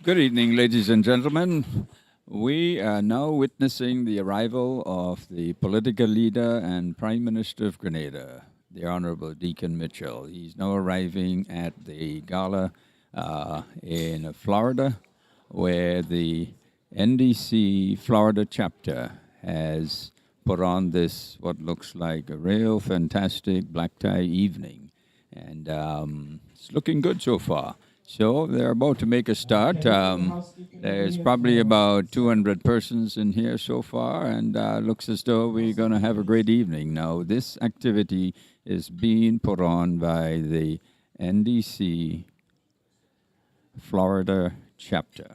Good evening, ladies and gentlemen. We are now witnessing the arrival of the political leader and Prime Minister of Grenada, the Honorable Deacon Mitchell. He's now arriving at the gala in Florida, where the NDC Florida chapter has put on this, what looks like a real fantastic black tie evening. And it's looking good so far. So they're about to make a start. There's probably about 200 persons in here so far, and looks as though we're going to have a great evening. Now, this activity is being put on by the NDC Florida chapter.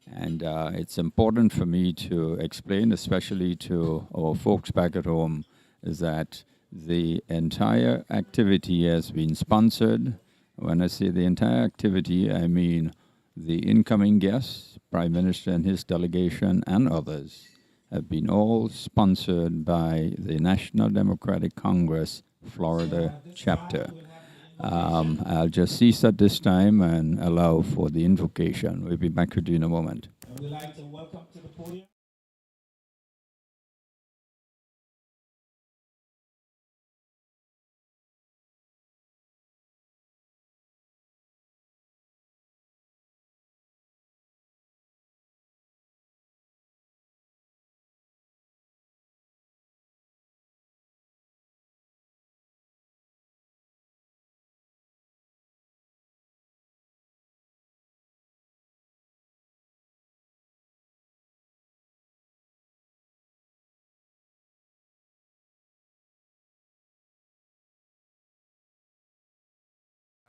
And it's important for me to explain, especially to our folks back at home, is that the entire activity has been sponsored. When I say the entire activity, I mean the incoming guests, Prime Minister and his delegation, and others have been all sponsored by the National Democratic Congress Florida chapter. I'll just cease at this time and allow for the invocation. We'll be back with you in a moment. And we'd like to welcome to the podium.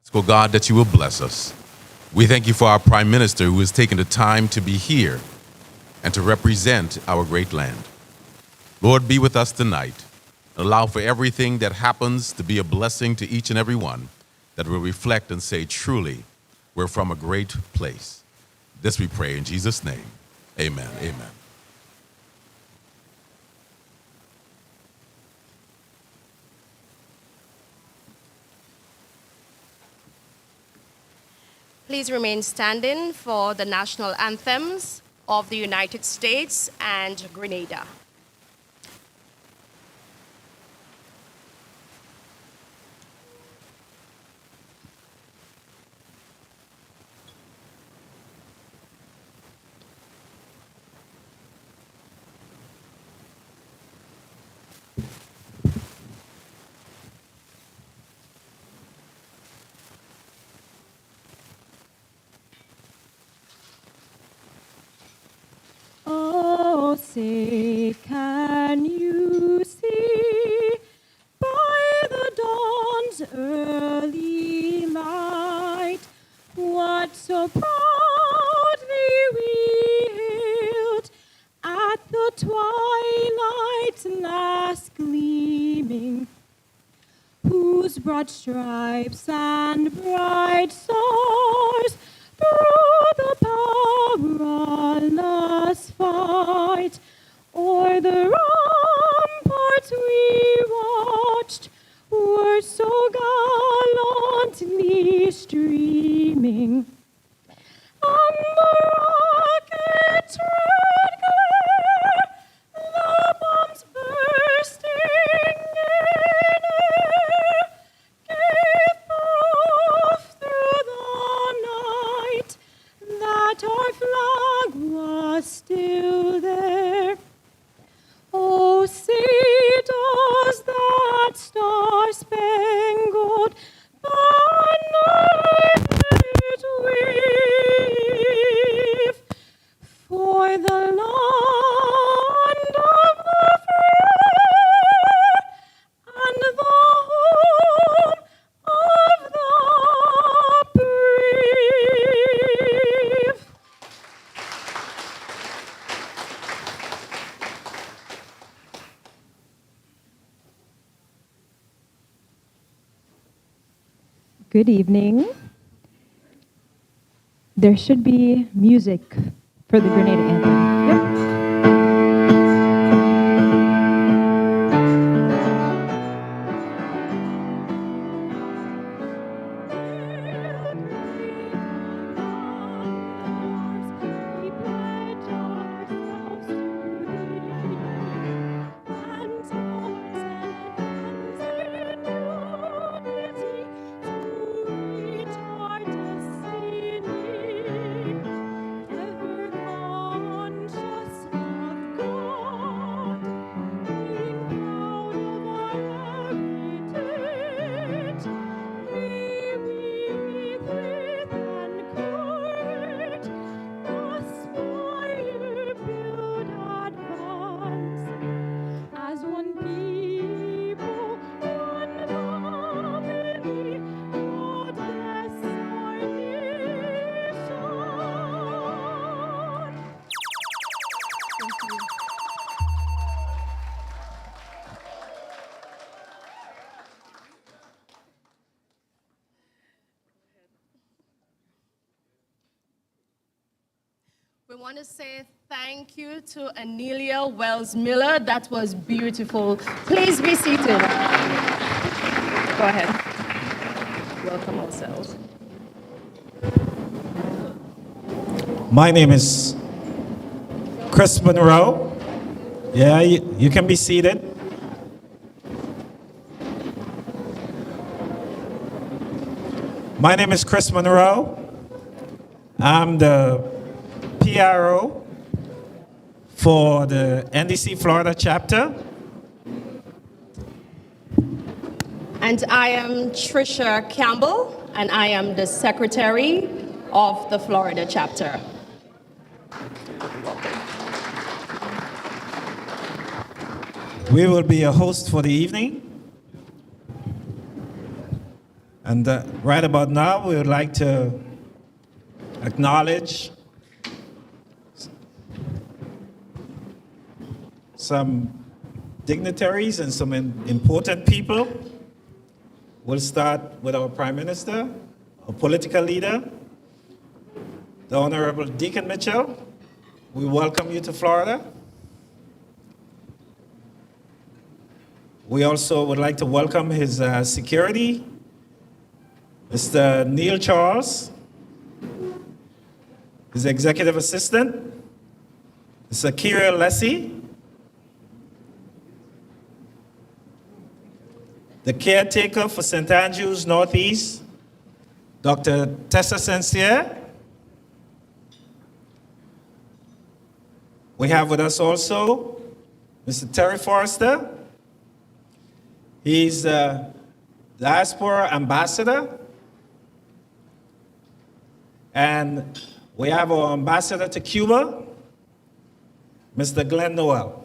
Ask, oh God, that you will bless us. We thank you for our Prime Minister who has taken the time to be here and to represent our great land. Lord, be with us tonight. Allow for everything that happens to be a blessing to each and every one that will reflect and say, truly, we're from a great place. This we pray in Jesus' name. Amen. Amen. Please remain standing for the national anthems of the United States and Grenada. Oh, say, can you see by the dawn's early light what so proudly we hailed at the twilight's last gleaming, whose broad stripes and bright stars through the perilous fight o'er the ramparts we watched were so gallantly streaming, and the rocket's red glare, the bombs bursting in air, gave proof through the night that our flag was still there. Oh, say does that star-spangled banner yet wave for the land of the free and the home of the brave. Good evening. There should be music for the Grenada anthem. Yep. want to say thank you to Anelia Wells Miller. That was beautiful. Please be seated. Go ahead. Welcome ourselves. My name is Chris Monroe. Yeah, you can be seated. My name is Chris Monroe. I'm the PRO for the NDC Florida chapter. And I am Trisha Campbell, and I am the secretary of the Florida chapter. We will be a host for the evening. And right about now, we would like to acknowledge some dignitaries and some important people. We'll start with our Prime Minister, our political leader, the Honorable Deacon Mitchell. We welcome you to Florida. We also would like to welcome his security, Mr. Neil Charles, his executive assistant, Mr. Kira Lessie, the caretaker for St. Andrews Northeast, Dr. Tessa Sincere. We have with us also Mr. Terry Forrester. He's the diaspora ambassador. And we have our ambassador to Cuba, Mr. Glenn Noel.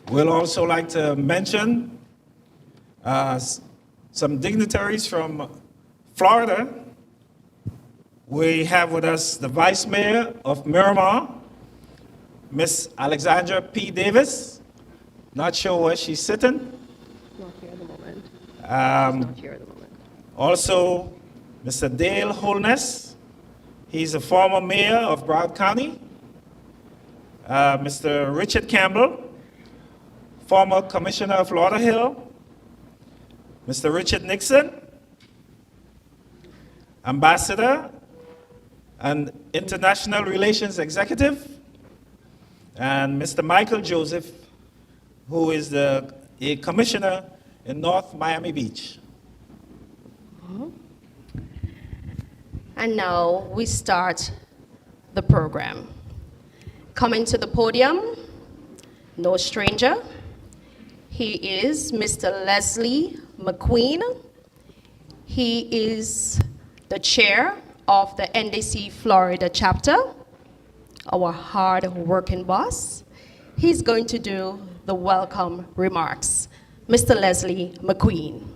We'll also like to mention some dignitaries from Florida. We have with us the Vice Mayor of Miramar, Miss Alexandra P. Davis. Not sure where she's sitting. Not here at the moment. Not here at the moment. Also, Mr. Dale Holness. He's a former mayor of Broward County. Mr. Richard Campbell, former commissioner of Lauderhill. Mr. Richard Nixon, ambassador and international relations executive. And Mr. Michael Joseph, who is a commissioner in North Miami Beach. And now we start the program. Coming to the podium, no stranger. He is Mr. Leslie McQueen. He is the chair of the NDC Florida chapter, our hard-working boss. He's going to do the welcome remarks. Mr. Leslie McQueen.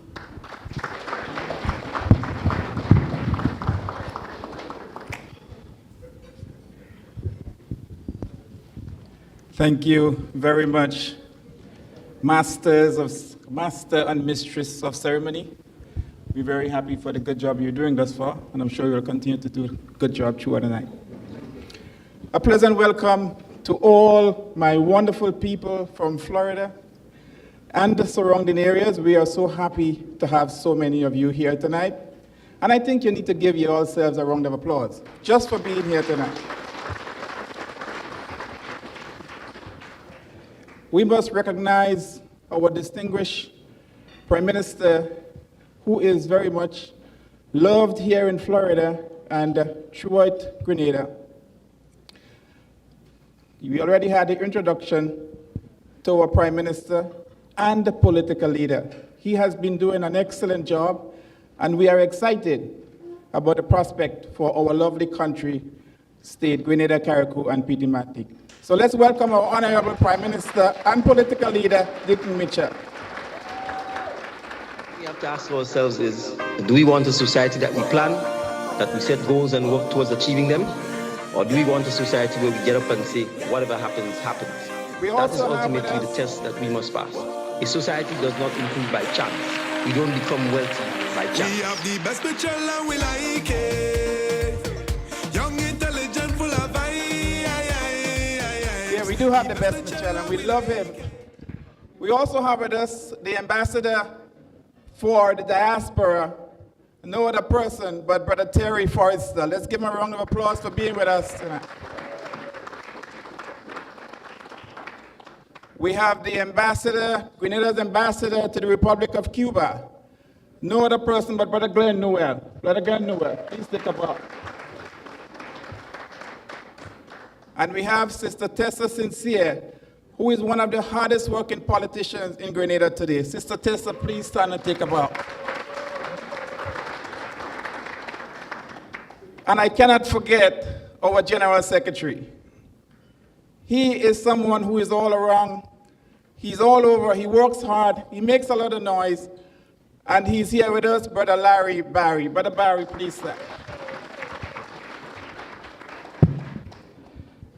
Thank you very much, Master and Mistress of Ceremony. We're very happy for the good job you're doing thus far, and I'm sure you'll continue to do a good job throughout the night. A pleasant welcome to all my wonderful people from Florida and the surrounding areas. We are so happy to have so many of you here tonight. And I think you need to give yourselves a round of applause just for being here tonight. We must recognize our distinguished Prime Minister, who is very much loved here in Florida and throughout Grenada. We already had the introduction to our Prime Minister and the political leader. He has been doing an excellent job, and we are excited about the prospect for our lovely country, state, Grenada, Carriacou, and Petite Martinique. So let's welcome our Honorable Prime Minister and political leader, Deacon Mitchell. We have to ask ourselves is, do we want a society that we plan, that we set goals and work towards achieving them? Or do we want a society where we get up and say, whatever happens, happens? That is ultimately the test that we must pass. A society does not improve by chance. We don't become wealthy my chance. We have the best picture and we like it. Young, intelligent, full of Yeah, we do have the best Michelle, and we love him. We also have with us the ambassador for the diaspora, no other person but Brother Terry Forrester. Let's give him a round of applause for being with us tonight. We have the ambassador, Grenada's ambassador to the Republic of Cuba, no other person but Brother Glenn Newell. Brother Glenn Newell, please take a bow. And we have Sister Tessa Sincere, who is one of the hardest working politicians in Grenada today. Sister Tessa, please stand and take a bow. And I cannot forget our General Secretary. He is someone who is all around. He's all over. He works hard. He makes a lot of noise. And he's here with us, Brother Larry Barry. Brother Barry, please stand.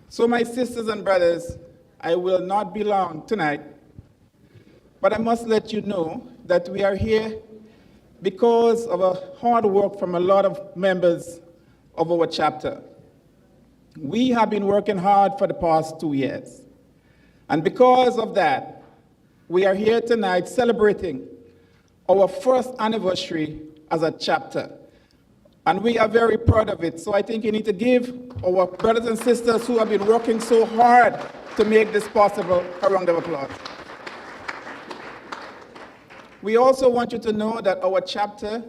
So my sisters and brothers, I will not be long tonight, but I must let you know that we are here because of a hard work from a lot of members of our chapter. We have been working hard for the past 2 years. And because of that, we are here tonight celebrating our first anniversary as a chapter. And we are very proud of it. So I think you need to give our brothers and sisters who have been working so hard to make this possible a round of applause. We also want you to know that our chapter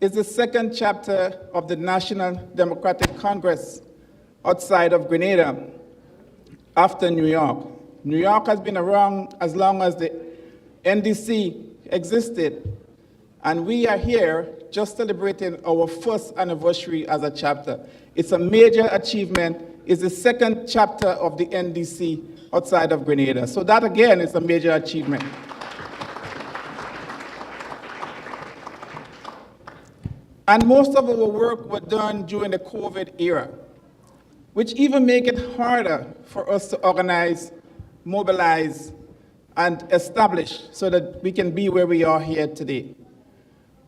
is the second chapter of the National Democratic Congress outside of Grenada after New York. New York has been around as long as the NDC existed, and we are here just celebrating our first anniversary as a chapter. It's a major achievement. It's the second chapter of the NDC outside of Grenada. So that again is a major achievement. And most of our work was done during the COVID era, which even make it harder for us to organize, mobilize, and establish so that we can be where we are here today.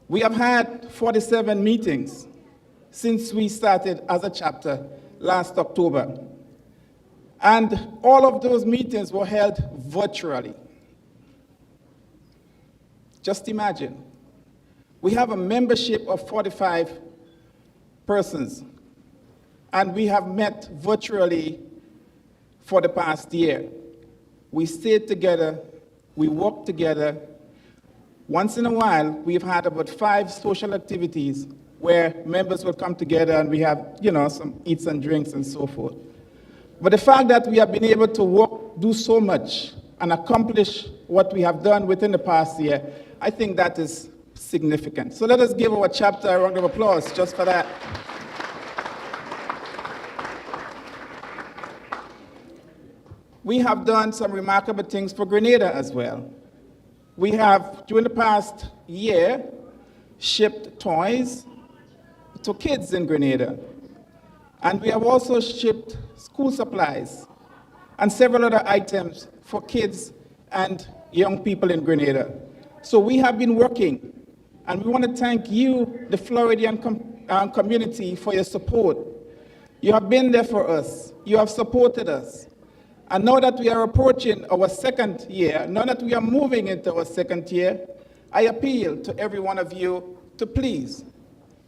We have had 47 meetings since we started as a chapter last October. And all of those meetings were held virtually. Just imagine. We have a membership of 45 persons, and we have met virtually for the past year. We stayed together, we worked together. Once in a while, we've had about 5 social activities where members will come together and we have, some eats and drinks and so forth. But the fact that we have been able to do so much and accomplish what we have done within the past year, I think that is significant. So let us give our chapter a round of applause just for that. We have done some remarkable things for Grenada as well. We have, during the past year, shipped toys to kids in Grenada. And we have also shipped school supplies and several other items for kids and young people in Grenada. So we have been working, and we want to thank you, the Floridian community, for your support. You have been there for us. You have supported us. And now that we are approaching our second year, now that we are moving into our second year, I appeal to every one of you to please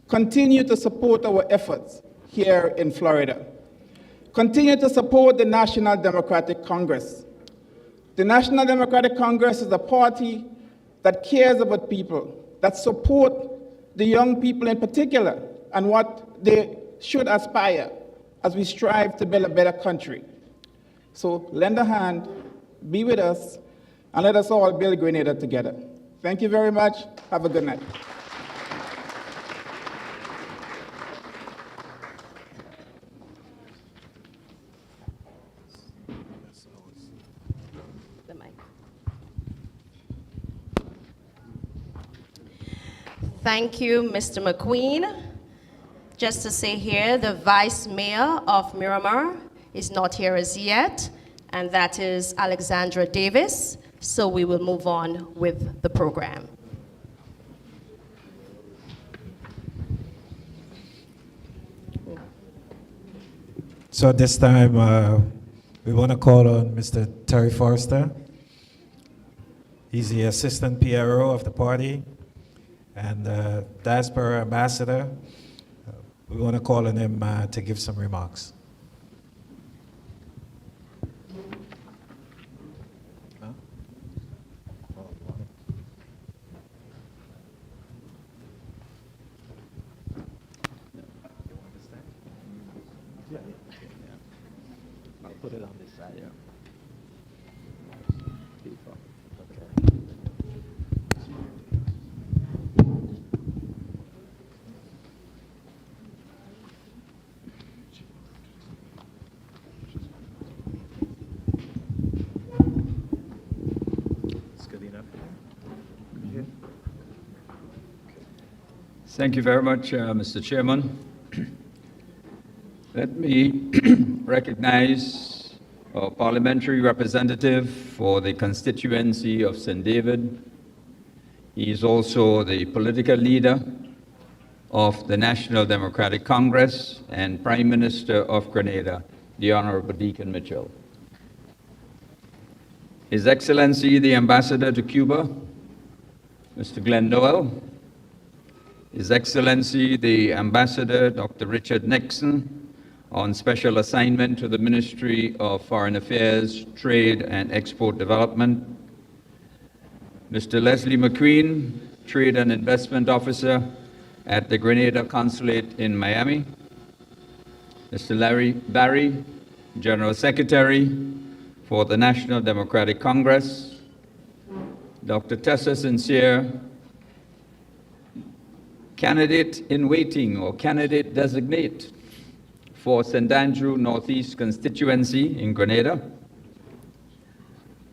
continue to support our efforts here in Florida. Continue to support the National Democratic Congress. The National Democratic Congress is a party that cares about people, that support the young people in particular and what they should aspire as we strive to build a better country. So lend a hand, be with us, and let us all build Grenada together. Thank you very much. Have a good night. The mic. Thank you, Mr. McQueen. Just to say here, the Vice Mayor of Miramar is not here as yet, and that is Alexandra Davis. So we will move on with the program. So at this time, we want to call on Mr. Terry Forrester. He's the assistant PRO of the party and diaspora ambassador. We want to call on him to give some remarks. I'll put it on this side. Yeah. Thank you very much, Mr. Chairman. Let me recognize our parliamentary representative for the constituency of St. David. He is also the political leader of the National Democratic Congress and Prime Minister of Grenada, the Honorable Deacon Mitchell. His Excellency, the Ambassador to Cuba, Mr. Glenn Noel. His Excellency, the Ambassador, Dr. Richard Nixon, on special assignment to the Ministry of Foreign Affairs, Trade and Export Development. Mr. Leslie McQueen, Trade and Investment Officer at the Grenada Consulate in Miami. Mr. Larry Barry, General Secretary for the National Democratic Congress. Dr. Tessa Sincere, candidate in waiting or candidate designate for St. Andrew Northeast constituency in Grenada.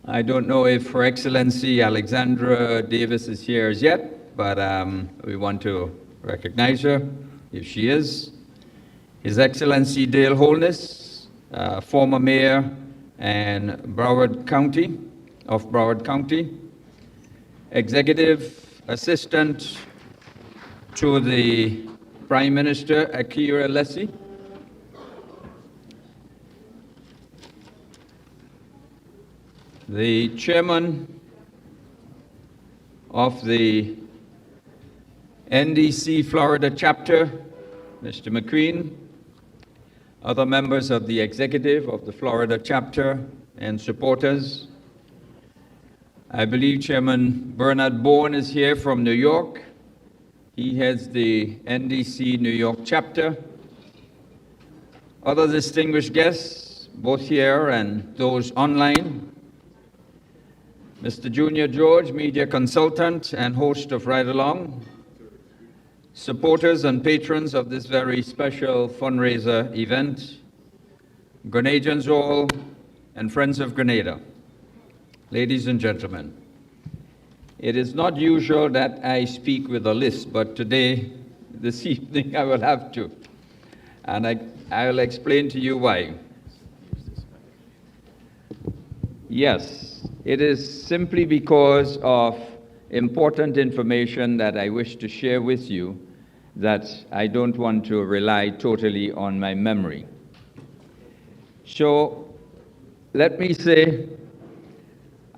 I don't know if Her Excellency Alexandra Davis is here as yet, but we want to recognize her if she is. His Excellency Dale Holness, former mayor and Broward County, Executive Assistant to the Prime Minister, Akira Lessie. The Chairman of the NDC Florida chapter, Mr. McQueen, other members of the executive of the Florida chapter and supporters. I believe Chairman Bernard Bourne is here from New York. He heads the NDC New York chapter. Other distinguished guests, both here and those online. Mr. Junior George, media consultant and host of Ride Along. Supporters and patrons of this very special fundraiser event. Grenadians all and friends of Grenada. Ladies and gentlemen, it is not usual that I speak with a list, but today, this evening, I will have to. And I will explain to you why. Yes, it is simply because of important information that I wish to share with you that I don't want to rely totally on my memory. So, let me say,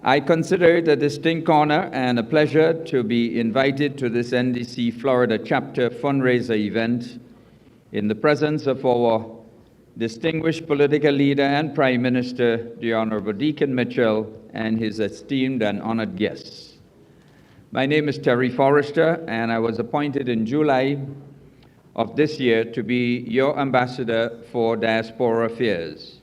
I consider it a distinct honor and a pleasure to be invited to this NDC Florida chapter fundraiser event in the presence of our distinguished political leader and Prime Minister, the Honorable Deacon Mitchell, and his esteemed and honored guests. My name is Terry Forrester, and I was appointed in July of this year to be your ambassador for diaspora affairs,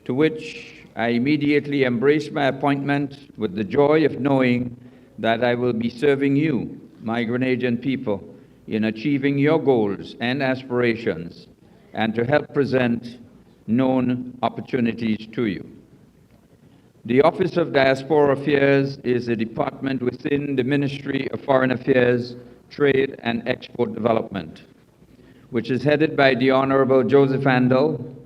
to which I immediately embraced my appointment with the joy of knowing that I will be serving you, my Grenadian people, in achieving your goals and aspirations, and to help present known opportunities to you. The Office of Diaspora Affairs is a department within the Ministry of Foreign Affairs, Trade and Export Development, which is headed by the Honorable Joseph Handel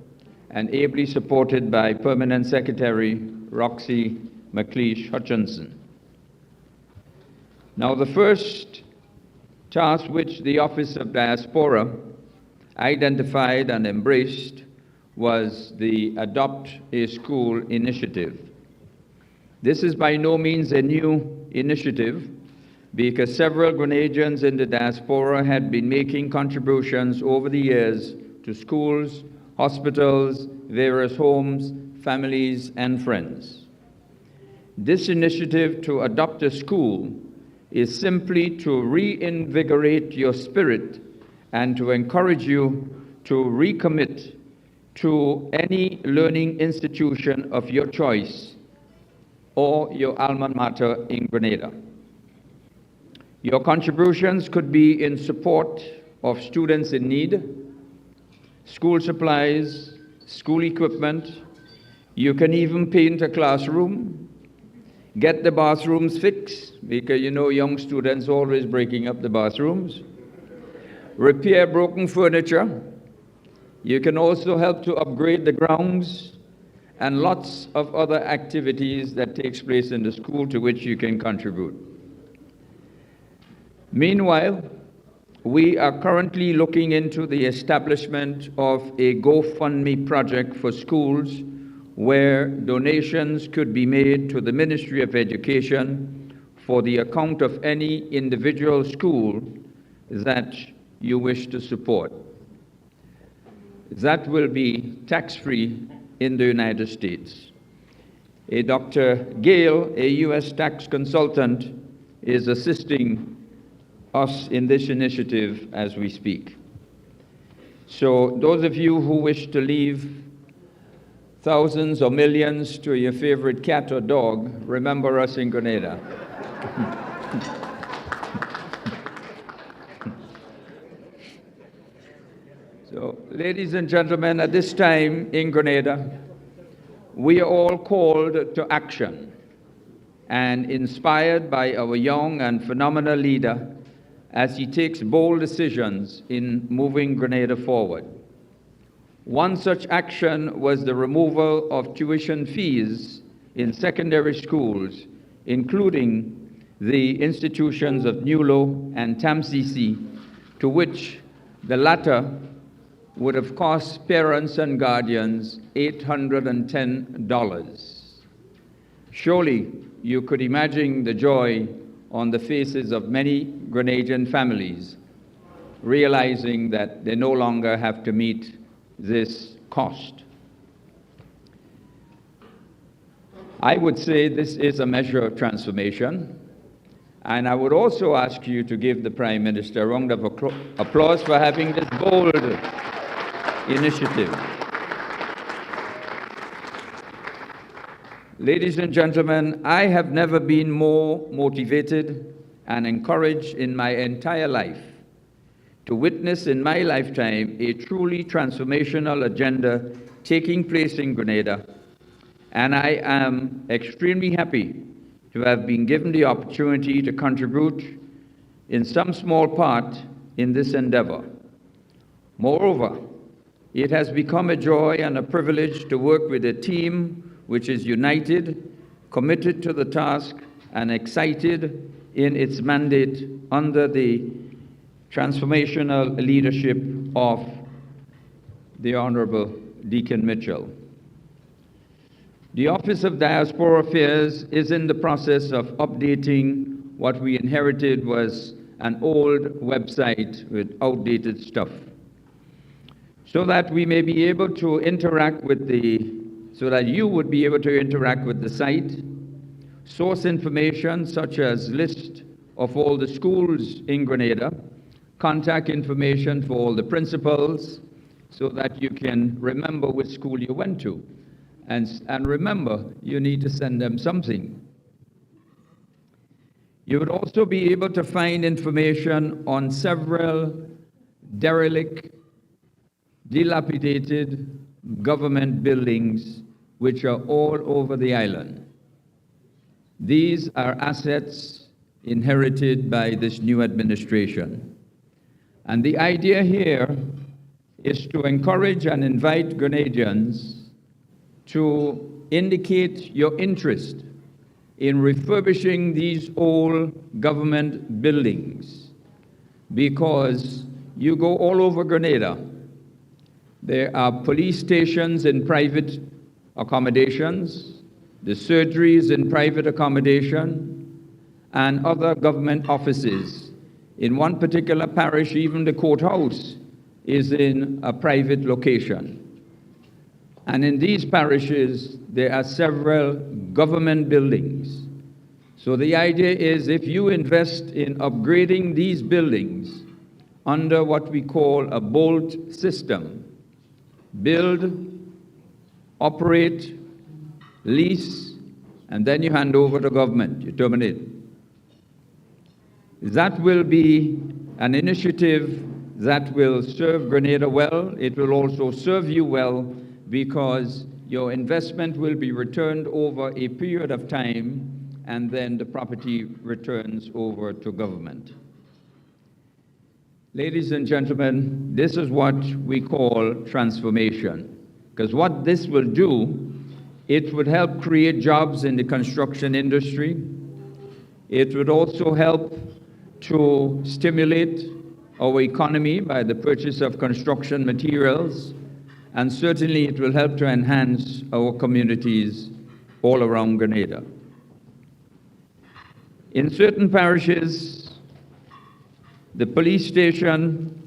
and ably supported by Permanent Secretary Roxy McLeish Hutchinson. Now, the first task which the Office of Diaspora identified and embraced was the Adopt a School initiative. This is by no means a new initiative, because several Grenadians in the diaspora had been making contributions over the years to schools, hospitals, various homes, families, and friends. This initiative to adopt a school is simply to reinvigorate your spirit and to encourage you to recommit to any learning institution of your choice or your alma mater in Grenada. Your contributions could be in support of students in need, school supplies, school equipment. You can even paint a classroom, get the bathrooms fixed, because you know young students always breaking up the bathrooms, repair broken furniture. You can also help to upgrade the grounds and lots of other activities that takes place in the school to which you can contribute. Meanwhile, we are currently looking into the establishment of a GoFundMe project for schools where donations could be made to the Ministry of Education for the account of any individual school that you wish to support. That will be tax-free in the United States. A Dr. Gale, a U.S. tax consultant, is assisting us in this initiative as we speak. So those of you who wish to leave thousands or millions to your favorite cat or dog, remember us in Grenada. So, ladies and gentlemen, at this time in Grenada, we are all called to action and inspired by our young and phenomenal leader as he takes bold decisions in moving Grenada forward. One such action was the removal of tuition fees in secondary schools, including the institutions of NULO and TAMCC, to which the latter would have cost parents and guardians $810. Surely you could imagine the joy on the faces of many Grenadian families, realizing that they no longer have to meet this cost. I would say this is a measure of transformation, and I would also ask you to give the Prime Minister a round of applause for having this bold initiative. Ladies and gentlemen, I have never been more motivated and encouraged in my entire life to witness in my lifetime a truly transformational agenda taking place in Grenada, and I am extremely happy to have been given the opportunity to contribute in some small part in this endeavor. Moreover, it has become a joy and a privilege to work with a team which is united, committed to the task, and excited in its mandate under the transformational leadership of the Honorable Deacon Mitchell. The Office of Diaspora Affairs is in the process of updating what we inherited was an old website with outdated stuff, so that we may be able to interact with so that you would be able to interact with the site, source information such as list of all the schools in Grenada, contact information for all the principals, so that you can remember which school you went to. And remember, you need to send them something. You would also be able to find information on several derelict, dilapidated government buildings which are all over the island. These are assets inherited by this new administration. And the idea here is to encourage and invite Grenadians to indicate your interest in refurbishing these old government buildings, because you go all over Grenada, There are police stations in private accommodations, the surgeries in private accommodation, and other government offices. In one particular parish, even the courthouse is in a private location. And in these parishes, there are several government buildings. So the idea is if you invest in upgrading these buildings under what we call a BOLT system, build, operate, lease, and then you hand over to government, you terminate. That will be an initiative that will serve Grenada well. It will also serve you well because your investment will be returned over a period of time, and then the property returns over to government. Ladies and gentlemen, this is what we call transformation. Because what this will do, it would help create jobs in the construction industry. It would also help to stimulate our economy by the purchase of construction materials, and certainly it will help to enhance our communities all around Grenada. In certain parishes, the police station,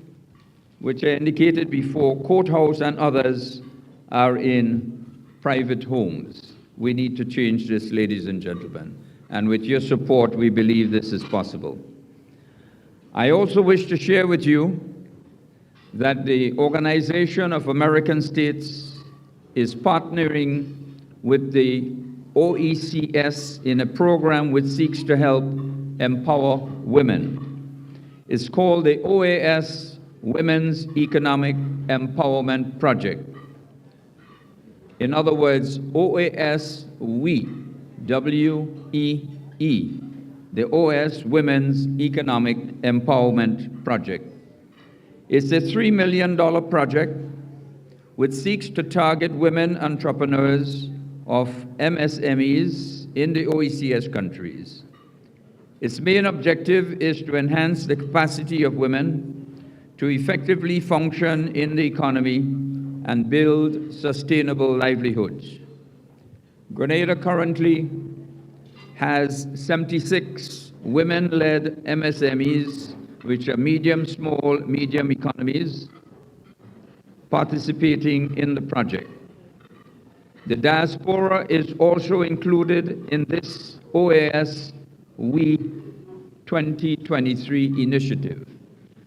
which I indicated before, courthouse and others, are in private homes. We need to change this, ladies and gentlemen. And with your support, we believe this is possible. I also wish to share with you that the Organization of American States is partnering with the OECS in a program which seeks to help empower women. It's called the OAS Women's Economic Empowerment Project. In other words, OAS WE, W-E-E, the OAS Women's Economic Empowerment Project. It's a $3 million project which seeks to target women entrepreneurs of MSMEs in the OECS countries. Its main objective is to enhance the capacity of women to effectively function in the economy and build sustainable livelihoods. Grenada currently has 76 women-led MSMEs, which are medium, small, medium economies, participating in the project. The diaspora is also included in this OAS WE 2023 initiative.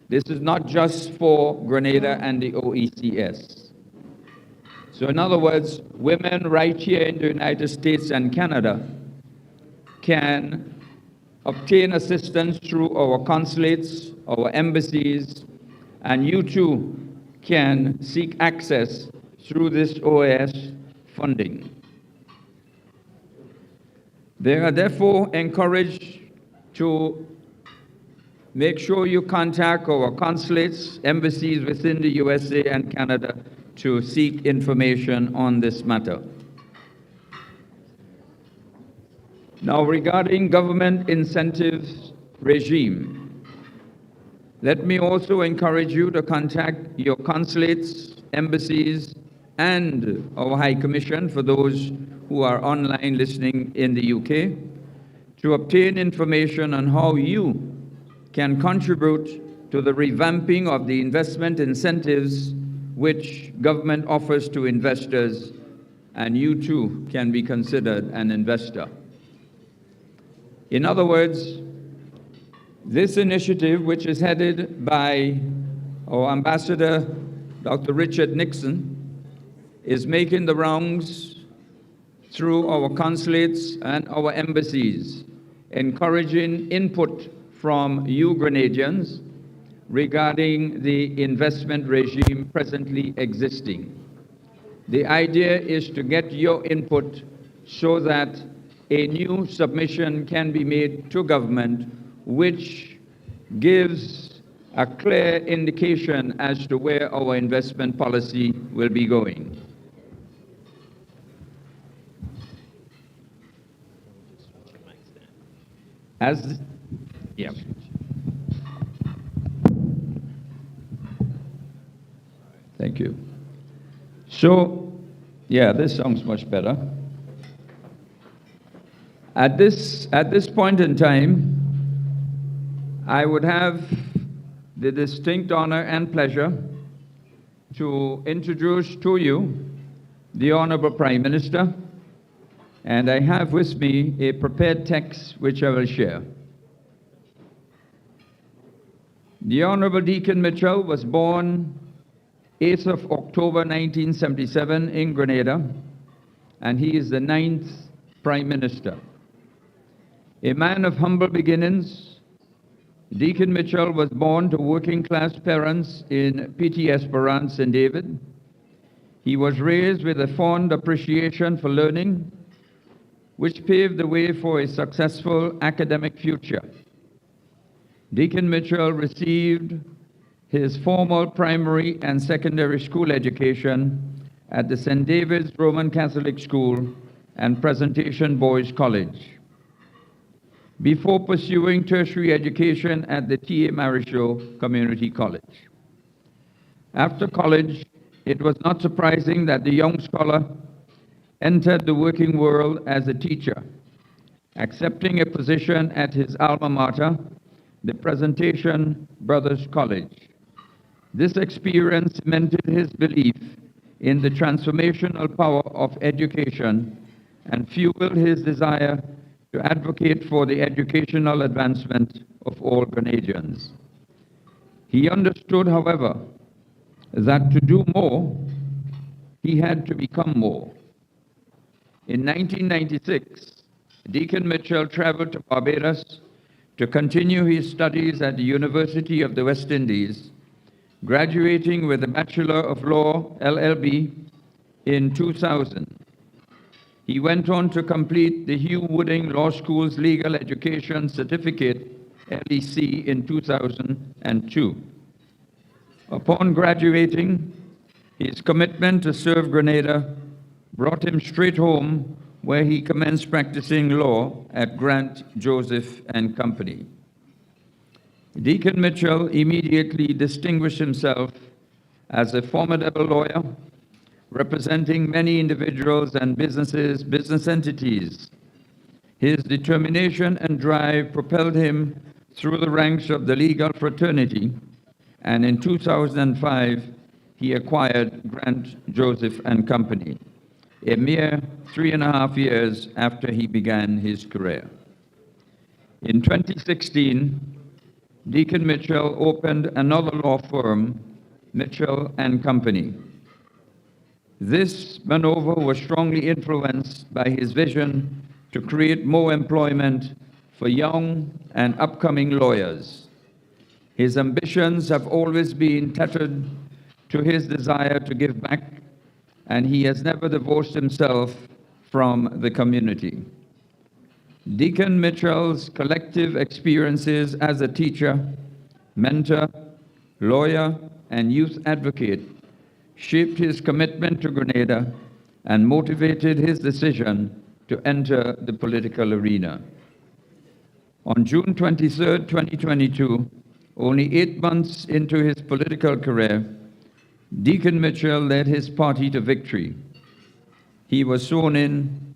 This is not just for Grenada and the OECS. So in other words, women right here in the United States and Canada can obtain assistance through our consulates, our embassies, and you too can seek access through this OAS funding. They are therefore encouraged to make sure you contact our consulates, embassies within the USA and Canada to seek information on this matter. Now, regarding government incentives regime, let me also encourage you to contact your consulates, embassies, and our High Commission, for those who are online listening in the UK, to obtain information on how you can contribute to the revamping of the investment incentives which government offers to investors, and you too can be considered an investor. In other words, this initiative, which is headed by our Ambassador, Dr. Richard Nixon, is making the rounds through our consulates and our embassies, encouraging input from you Grenadians regarding the investment regime presently existing. The idea is to get your input so that a new submission can be made to government which gives a clear indication as to where our investment policy will be going. Thank you. So, yeah, this sounds much better. At this point in time, I would have the distinct honor and pleasure to introduce to you the Honorable Prime Minister, and I have with me a prepared text which I will share. The Honorable Deacon Mitchell was born 8th of October 1977 in Grenada, and he is the 9th Prime Minister. A man of humble beginnings, Deacon Mitchell was born to working-class parents in Petit Esperance, St. David. He was raised with a fond appreciation for learning, which paved the way for a successful academic future. Deacon Mitchell received his formal primary and secondary school education at the St. David's Roman Catholic School and Presentation Boys College, before pursuing tertiary education at the T.A. Marichaud Community College. After college, it was not surprising that the young scholar entered the working world as a teacher, accepting a position at his alma mater, the Presentation Brothers College. This experience cemented his belief in the transformational power of education and fueled his desire to advocate for the educational advancement of all Grenadians. He understood, however, that to do more, he had to become more. In 1996, Deacon Mitchell traveled to Barbados to continue his studies at the University of the West Indies, graduating with a Bachelor of Law, LLB, in 2000. He went on to complete the Hugh Wooding Law School's Legal Education Certificate, LEC, in 2002. Upon graduating, his commitment to serve Grenada brought him straight home, where he commenced practicing law at Grant, Joseph and Company. Deacon Mitchell immediately distinguished himself as a formidable lawyer, representing many individuals and businesses, business entities. His determination and drive propelled him through the ranks of the legal fraternity, and in 2005, he acquired Grant, Joseph and Company, a mere 3.5 years after he began his career. In 2016, Deacon Mitchell opened another law firm, Mitchell and Company. This maneuver was strongly influenced by his vision to create more employment for young and upcoming lawyers. His ambitions have always been tethered to his desire to give back, and he has never divorced himself from the community. Deacon Mitchell's collective experiences as a teacher, mentor, lawyer, and youth advocate shaped his commitment to Grenada and motivated his decision to enter the political arena. On June 23, 2022, only 8 months into his political career, Deacon Mitchell led his party to victory. He was sworn in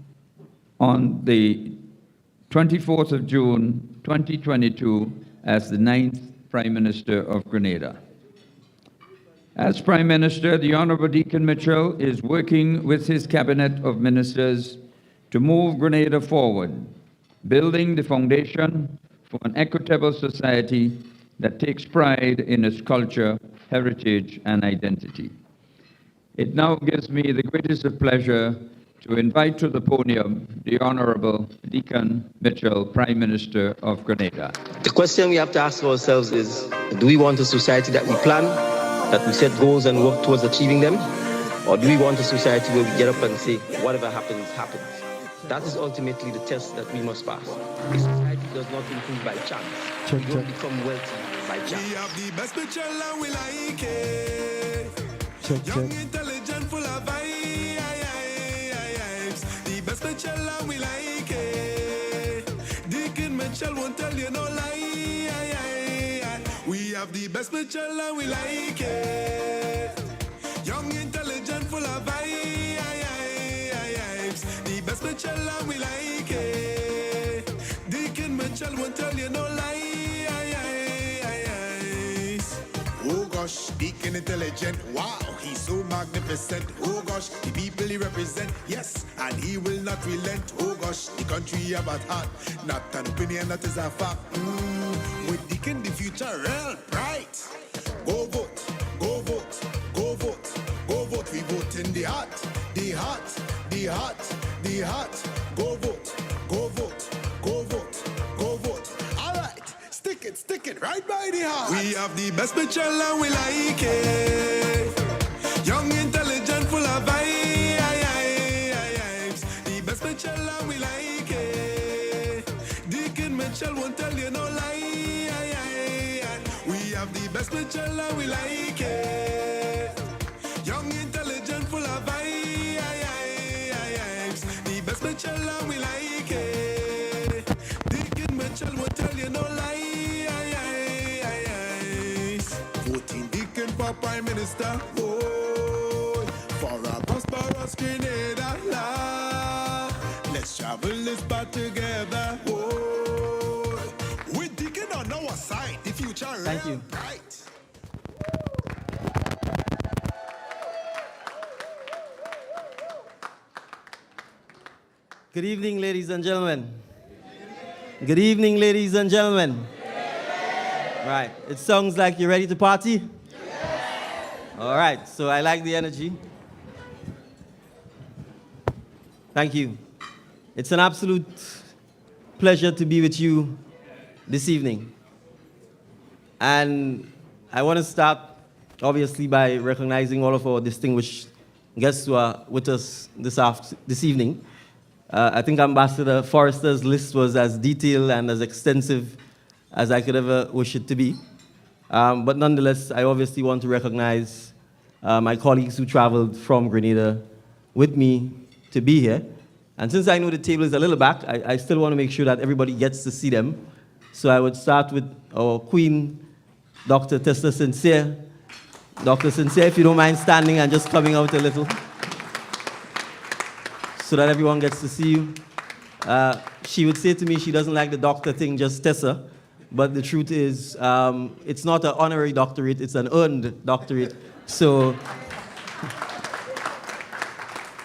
on the 24th of June, 2022, as the 9th Prime Minister of Grenada. As Prime Minister, the Honorable Deacon Mitchell is working with his cabinet of ministers to move Grenada forward, building the foundation for an equitable society that takes pride in its culture, heritage, and identity. It now gives me the greatest of pleasure to invite to the podium the Honorable Deacon Mitchell, Prime Minister of Grenada. The question we have to ask ourselves is, do we want a society that we plan, that we set goals and work towards achieving them? Or do we want a society where we get up and say, whatever happens, happens? That is ultimately the test that we must pass. A society does not improve by chance. We don't become wealthy by chance. We have the best Mitchell and we like it. Young, intelligent, full of vibes. The best Mitchell and we like it. Deacon Mitchell won't tell you no lie. We have the best Mitchell and we like it. Young, intelligent, full of vibes. Mitchell and we like it. Deacon Mitchell won't tell you no lies. Oh gosh, Deacon intelligent, wow, he's so magnificent. Oh gosh, the people he represent, yes, and he will not relent. Oh gosh, the country have at heart, not an opinion, that is a fact. With Deacon the future real bright. Go vote, go vote, go vote, go vote. We vote in the heart, the heart, the heart, the heart. Go vote, go vote, go vote, go vote. All right, stick it right by the heart. We have the best Mitchell and we like it. Young, intelligent, full of vibes. The best Mitchell and we like it. Deacon Mitchell won't tell you no lie. We have the best Mitchell and we like it. Young, intelligent, full of vibes. The best Mitchell and we like it. Deacon Mitchell won't tell you no lies. Voting Deacon for Prime Minister. Oh, for a prosperous Grenada. Let's travel this path together. Oh, with Deacon on our side, the future Thank real you. bright. Good evening, ladies and gentlemen. Good evening, ladies and gentlemen. Right, it sounds like you're ready to party? All right, so I like the energy. Thank you. It's an absolute pleasure to be with you this evening. And I want to start, obviously, by recognizing all of our distinguished guests who are with us this evening. I think Ambassador Forrester's list was as detailed and as extensive as I could ever wish it to be. But nonetheless, I obviously want to recognize my colleagues who traveled from Grenada with me to be here. And since I know the table is a little back, I still want to make sure that everybody gets to see them. So I would start with our queen, Dr. Tessa Sincere. Dr. Sincere, if you don't mind standing and just coming out a little, so that everyone gets to see you. She would say to me she doesn't like the doctor thing, just Tessa. But the truth is, it's not an honorary doctorate, it's an earned doctorate. So,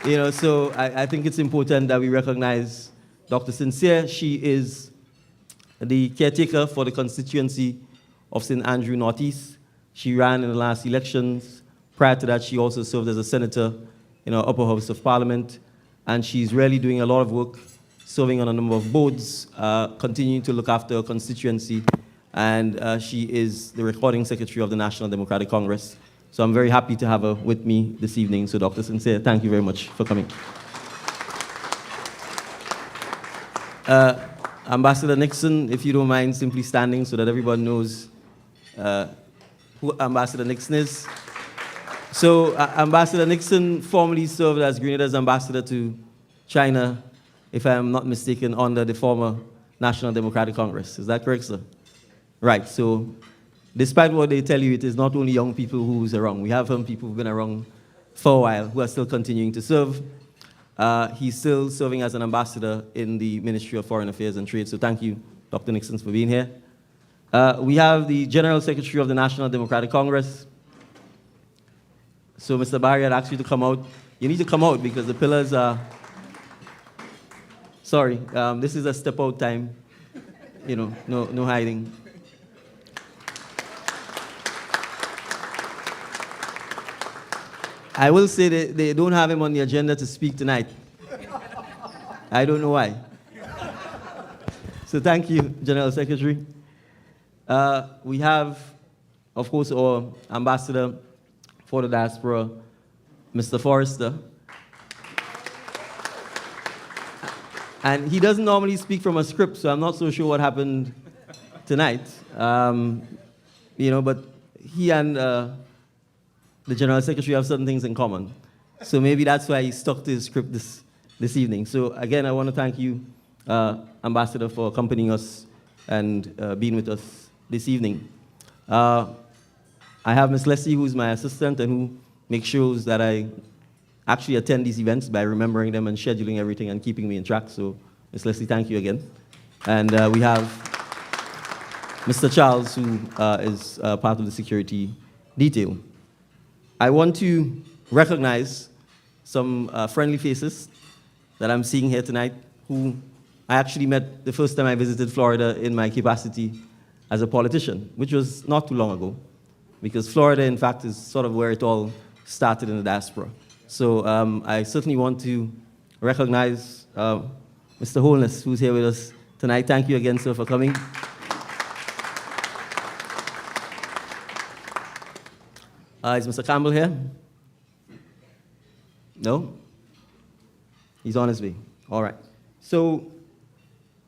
so I think it's important that we recognize Dr. Sincere. She is the caretaker for the constituency of St. Andrew Northeast. She ran in the last elections. Prior to that, she also served as a senator in our upper house of parliament. And she's really doing a lot of work, serving on a number of boards, continuing to look after her constituency. And she is the recording secretary of the National Democratic Congress. So I'm very happy to have her with me this evening. So Dr. Sincere, thank you very much for coming. Ambassador Nixon, if you don't mind simply standing so that everyone knows who Ambassador Nixon is. So Ambassador Nixon formerly served as Grenada's ambassador to China, if I am not mistaken, under the former National Democratic Congress. Is that correct, sir? Right, so despite what they tell you, it is not only young people who's around. We have some people who've been around for a while who are still continuing to serve. He's still serving as an ambassador in the Ministry of Foreign Affairs and Trade. So thank you, Dr. Nixon, for being here. We have the General Secretary of the National Democratic Congress. So Mr. Barry, I'd ask you to come out. You need to come out because the pillars are... Sorry, this is a step-out time. No hiding. I will say that they don't have him on the agenda to speak tonight. I don't know why. So thank you, General Secretary. We have, of course, our ambassador for the diaspora, Mr. Forrester. And he doesn't normally speak from a script, so I'm not so sure what happened tonight. But he and the General Secretary have certain things in common. So maybe that's why he stuck to his script this evening. So again, I want to thank you, Ambassador, for accompanying us and being with us this evening. I have Ms. Leslie, who's my assistant and who makes sure that I actually attend these events by remembering them and scheduling everything and keeping me in track. So, Ms. Leslie, thank you again. And we have Mr. Charles, who is part of the security detail. I want to recognize some friendly faces that I'm seeing here tonight, who I actually met the first time I visited Florida in my capacity as a politician, which was not too long ago, because Florida, in fact, is sort of where it all started in the diaspora. So I certainly want to recognize Mr. Holness, who's here with us tonight. Thank you again, sir, for coming. Is Mr. Campbell here? No? He's on his way. All right. So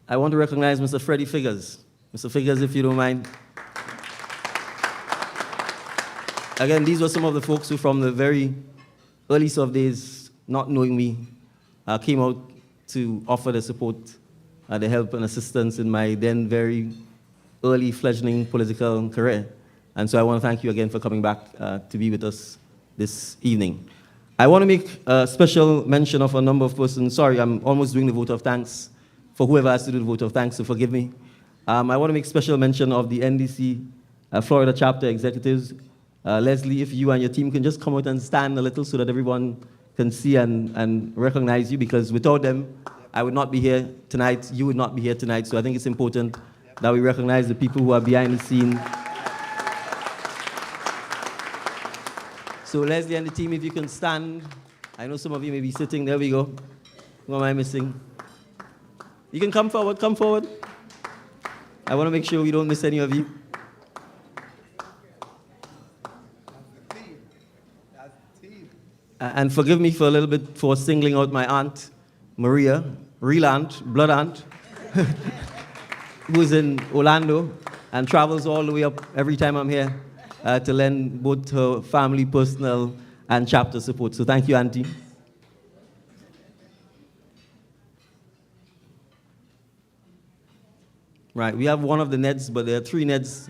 I want to recognize Mr. Freddie Figures. Mr. Figures, if you don't mind. Again, these were some of the folks who, from the very earliest of days, not knowing me, came out to offer the support, the help and assistance in my then very early fledgling political career. And so I want to thank you again for coming back to be with us this evening. I want to make a special mention of a number of persons. Sorry, I'm almost doing the vote of thanks for whoever has to do the vote of thanks, so forgive me. I want to make special mention of the NDC Florida chapter executives. Leslie, if you and your team can just come out and stand a little so that everyone can see and recognize you, because without them, I would not be here tonight, you would not be here tonight. So I think it's important that we recognize the people who are behind the scene. So Leslie and the team, if you can stand. I know some of you may be sitting. There we go. Who am I missing? You can come forward, come forward. I want to make sure we don't miss any of you. And forgive me for a little bit for singling out my aunt, Maria, real aunt, blood aunt, who's in Orlando and travels all the way up every time I'm here to lend both her family, personal, and chapter support. So thank you, Auntie. Right, we have one of the Neds, but there are 3 Neds.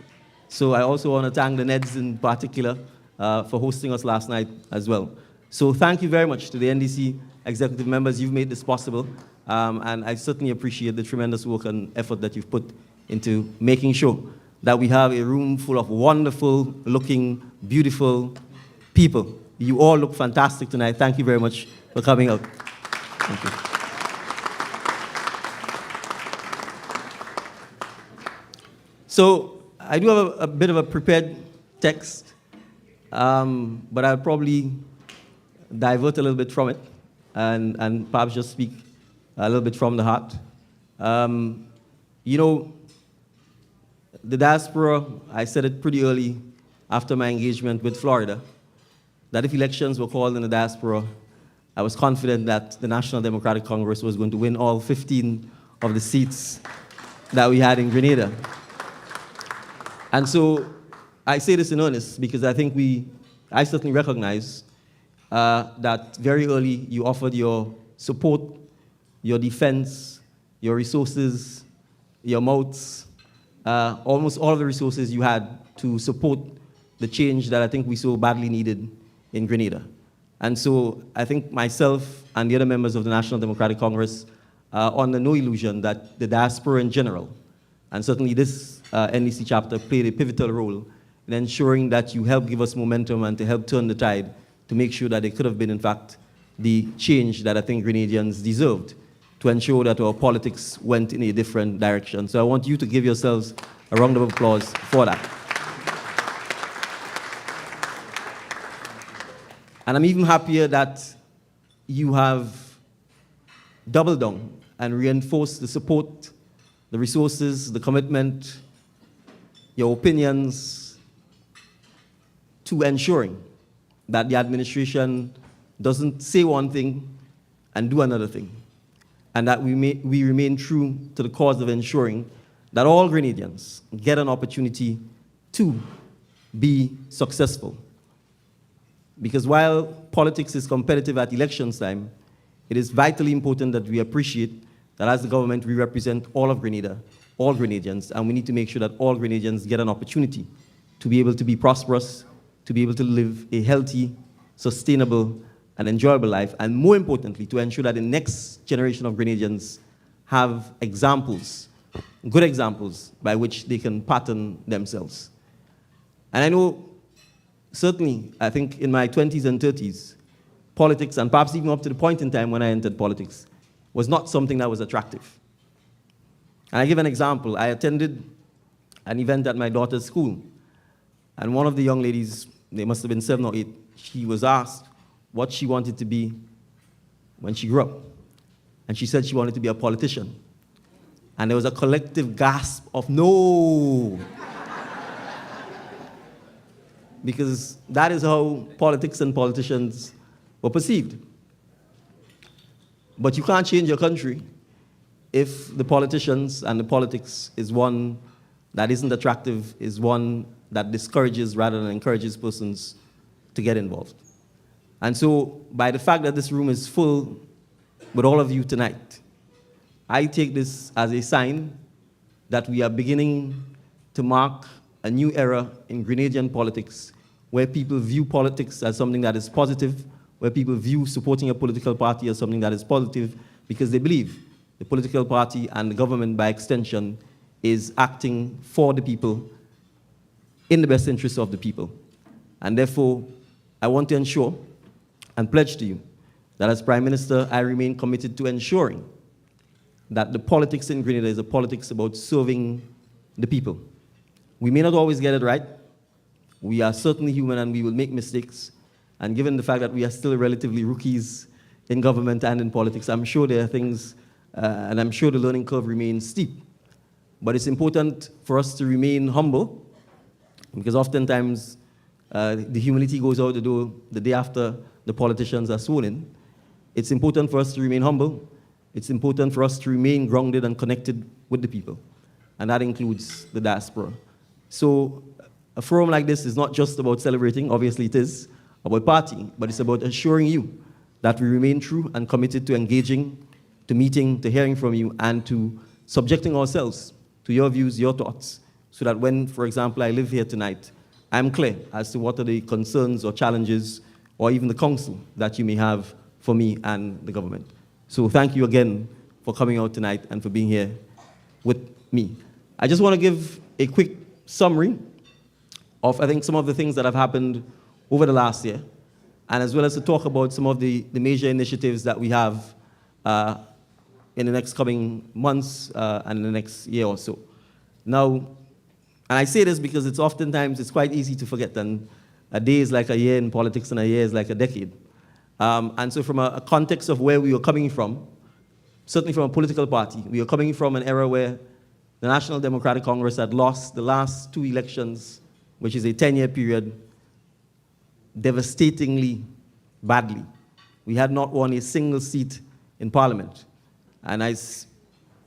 So I also want to thank the Neds in particular for hosting us last night as well. So thank you very much to the NDC executive members. You've made this possible. And I certainly appreciate the tremendous work and effort that you've put into making sure that we have a room full of wonderful looking, beautiful people. You all look fantastic tonight. Thank you very much for coming out. Thank you. So I do have a bit of a prepared text, but I'll probably divert a little bit from it and perhaps just speak a little bit from the heart. You know, the diaspora, I said it pretty early after my engagement with Florida, that if elections were called in the diaspora, I was confident that the National Democratic Congress was going to win all 15 of the seats that we had in Grenada. And so I say this in earnest because I think I certainly recognize that very early you offered your support, your defense, your resources, your mouths, almost all of the resources you had to support the change that I think we so badly needed in Grenada. And so I think myself and the other members of the National Democratic Congress are under no illusion that the diaspora in general, and certainly this NDC chapter, played a pivotal role in ensuring that you help give us momentum and to help turn the tide to make sure that it could have been, in fact, the change that I think Grenadians deserved to ensure that our politics went in a different direction. So I want you to give yourselves a round of applause for that. And I'm even happier that you have doubled down and reinforced the support, the resources, the commitment, your opinions to ensuring that the administration doesn't say one thing and do another thing, and that we remain true to the cause of ensuring that all Grenadians get an opportunity to be successful. Because while politics is competitive at elections time, it is vitally important that we appreciate that as the government, we represent all of Grenada, all Grenadians, and we need to make sure that all Grenadians get an opportunity to be able to be prosperous, to be able to live a healthy, sustainable, an enjoyable life, and more importantly, to ensure that the next generation of Grenadians have examples, good examples, by which they can pattern themselves. And I know, certainly, I think in my 20s and 30s, politics, and perhaps even up to the point in time when I entered politics, was not something that was attractive. And I give an example. I attended an event at my daughter's school, and one of the young ladies, they must have been 7 or 8, she was asked what she wanted to be when she grew up. And she said she wanted to be a politician. And there was a collective gasp of no. Because that is how politics and politicians were perceived. But you can't change your country if the politicians and the politics is one that isn't attractive, is one that discourages rather than encourages persons to get involved. And so, by the fact that this room is full with all of you tonight, I take this as a sign that we are beginning to mark a new era in Grenadian politics, where people view politics as something that is positive, where people view supporting a political party as something that is positive, because they believe the political party and the government, by extension, is acting for the people in the best interest of the people. And therefore, I want to ensure and pledge to you that as Prime Minister, I remain committed to ensuring that the politics in Grenada is a politics about serving the people. We may not always get it right. We are certainly human and we will make mistakes. And given the fact that we are still relatively rookies in government and in politics, I'm sure there are things, and I'm sure the learning curve remains steep. But it's important for us to remain humble, because oftentimes the humility goes out the door the day after the politicians are sworn in. It's important for us to remain humble. It's important for us to remain grounded and connected with the people. And that includes the diaspora. So a forum like this is not just about celebrating, obviously it is, about partying, but it's about assuring you that we remain true and committed to engaging, to meeting, to hearing from you, and to subjecting ourselves to your views, your thoughts, so that when, for example, I live here tonight, I'm clear as to what are the concerns or challenges or even the counsel that you may have for me and the government. So thank you again for coming out tonight and for being here with me. I just want to give a quick summary of, I think, some of the things that have happened over the last year, and as well as to talk about some of the major initiatives that we have in the next coming months and in the next year or so. Now, and I say this because it's quite easy to forget, and a day is like a year in politics and a year is like a decade. And so from a context of where we were coming from, certainly from a political party, we were coming from an era where the National Democratic Congress had lost the last 2 elections, which is a 10-year period, devastatingly badly. We had not won a single seat in Parliament. And I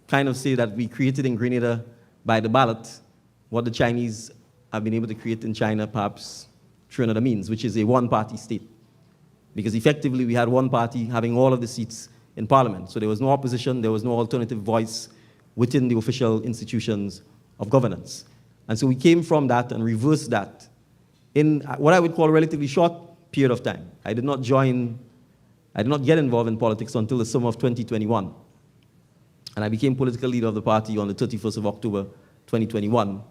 kind of say that we created in Grenada by the ballot what the Chinese have been able to create in China, perhaps through another means, which is a one-party state. Because effectively, we had one party having all of the seats in Parliament. So there was no opposition, there was no alternative voice within the official institutions of governance. And so we came from that and reversed that in what I would call a relatively short period of time. I did not get involved in politics until the summer of 2021. And I became political leader of the party on the 31st of October, 2021.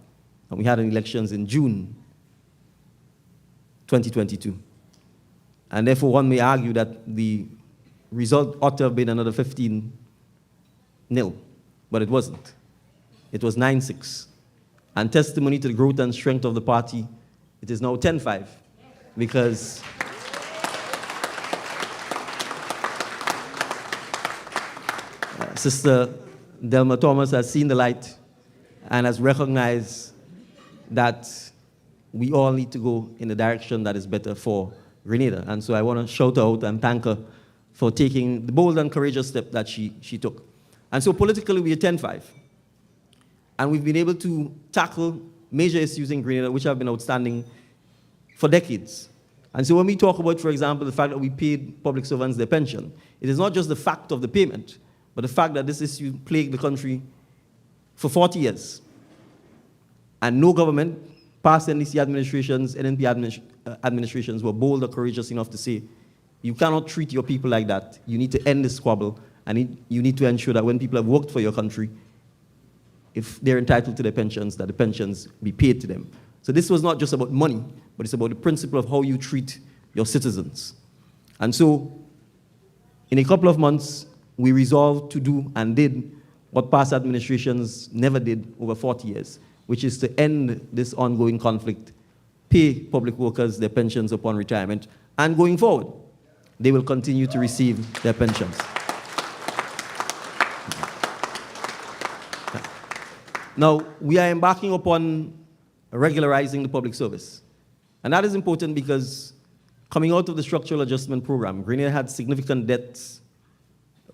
And we had elections in June 2022. And therefore, one may argue that the result ought to have been another 15-0, but it wasn't. It was 9-6. And testimony to the growth and strength of the party, it is now 10-5, because Sister Delma Thomas has seen the light and has recognized that we all need to go in the direction that is better for Grenada. And so I want to shout out and thank her for taking the bold and courageous step that she took. And so politically, we are 10-5. And we've been able to tackle major issues in Grenada which have been outstanding for decades. And so when we talk about, for example, the fact that we paid public servants their pension, it is not just the fact of the payment, but the fact that this issue plagued the country for 40 years. And no government, past NDC administrations, NNP administrations, were bold or courageous enough to say, You cannot treat your people like that. You need to end this squabble, and you need to ensure that when people have worked for your country, if they're entitled to their pensions, that the pensions be paid to them. So this was not just about money, but it's about the principle of how you treat your citizens. And so, in a couple of months, we resolved to do and did what past administrations never did over 40 years, which is to end this ongoing conflict, pay public workers their pensions upon retirement, and going forward, they will continue to receive their pensions. Now, we are embarking upon regularizing the public service. And that is important because coming out of the structural adjustment program, Grenada had significant debts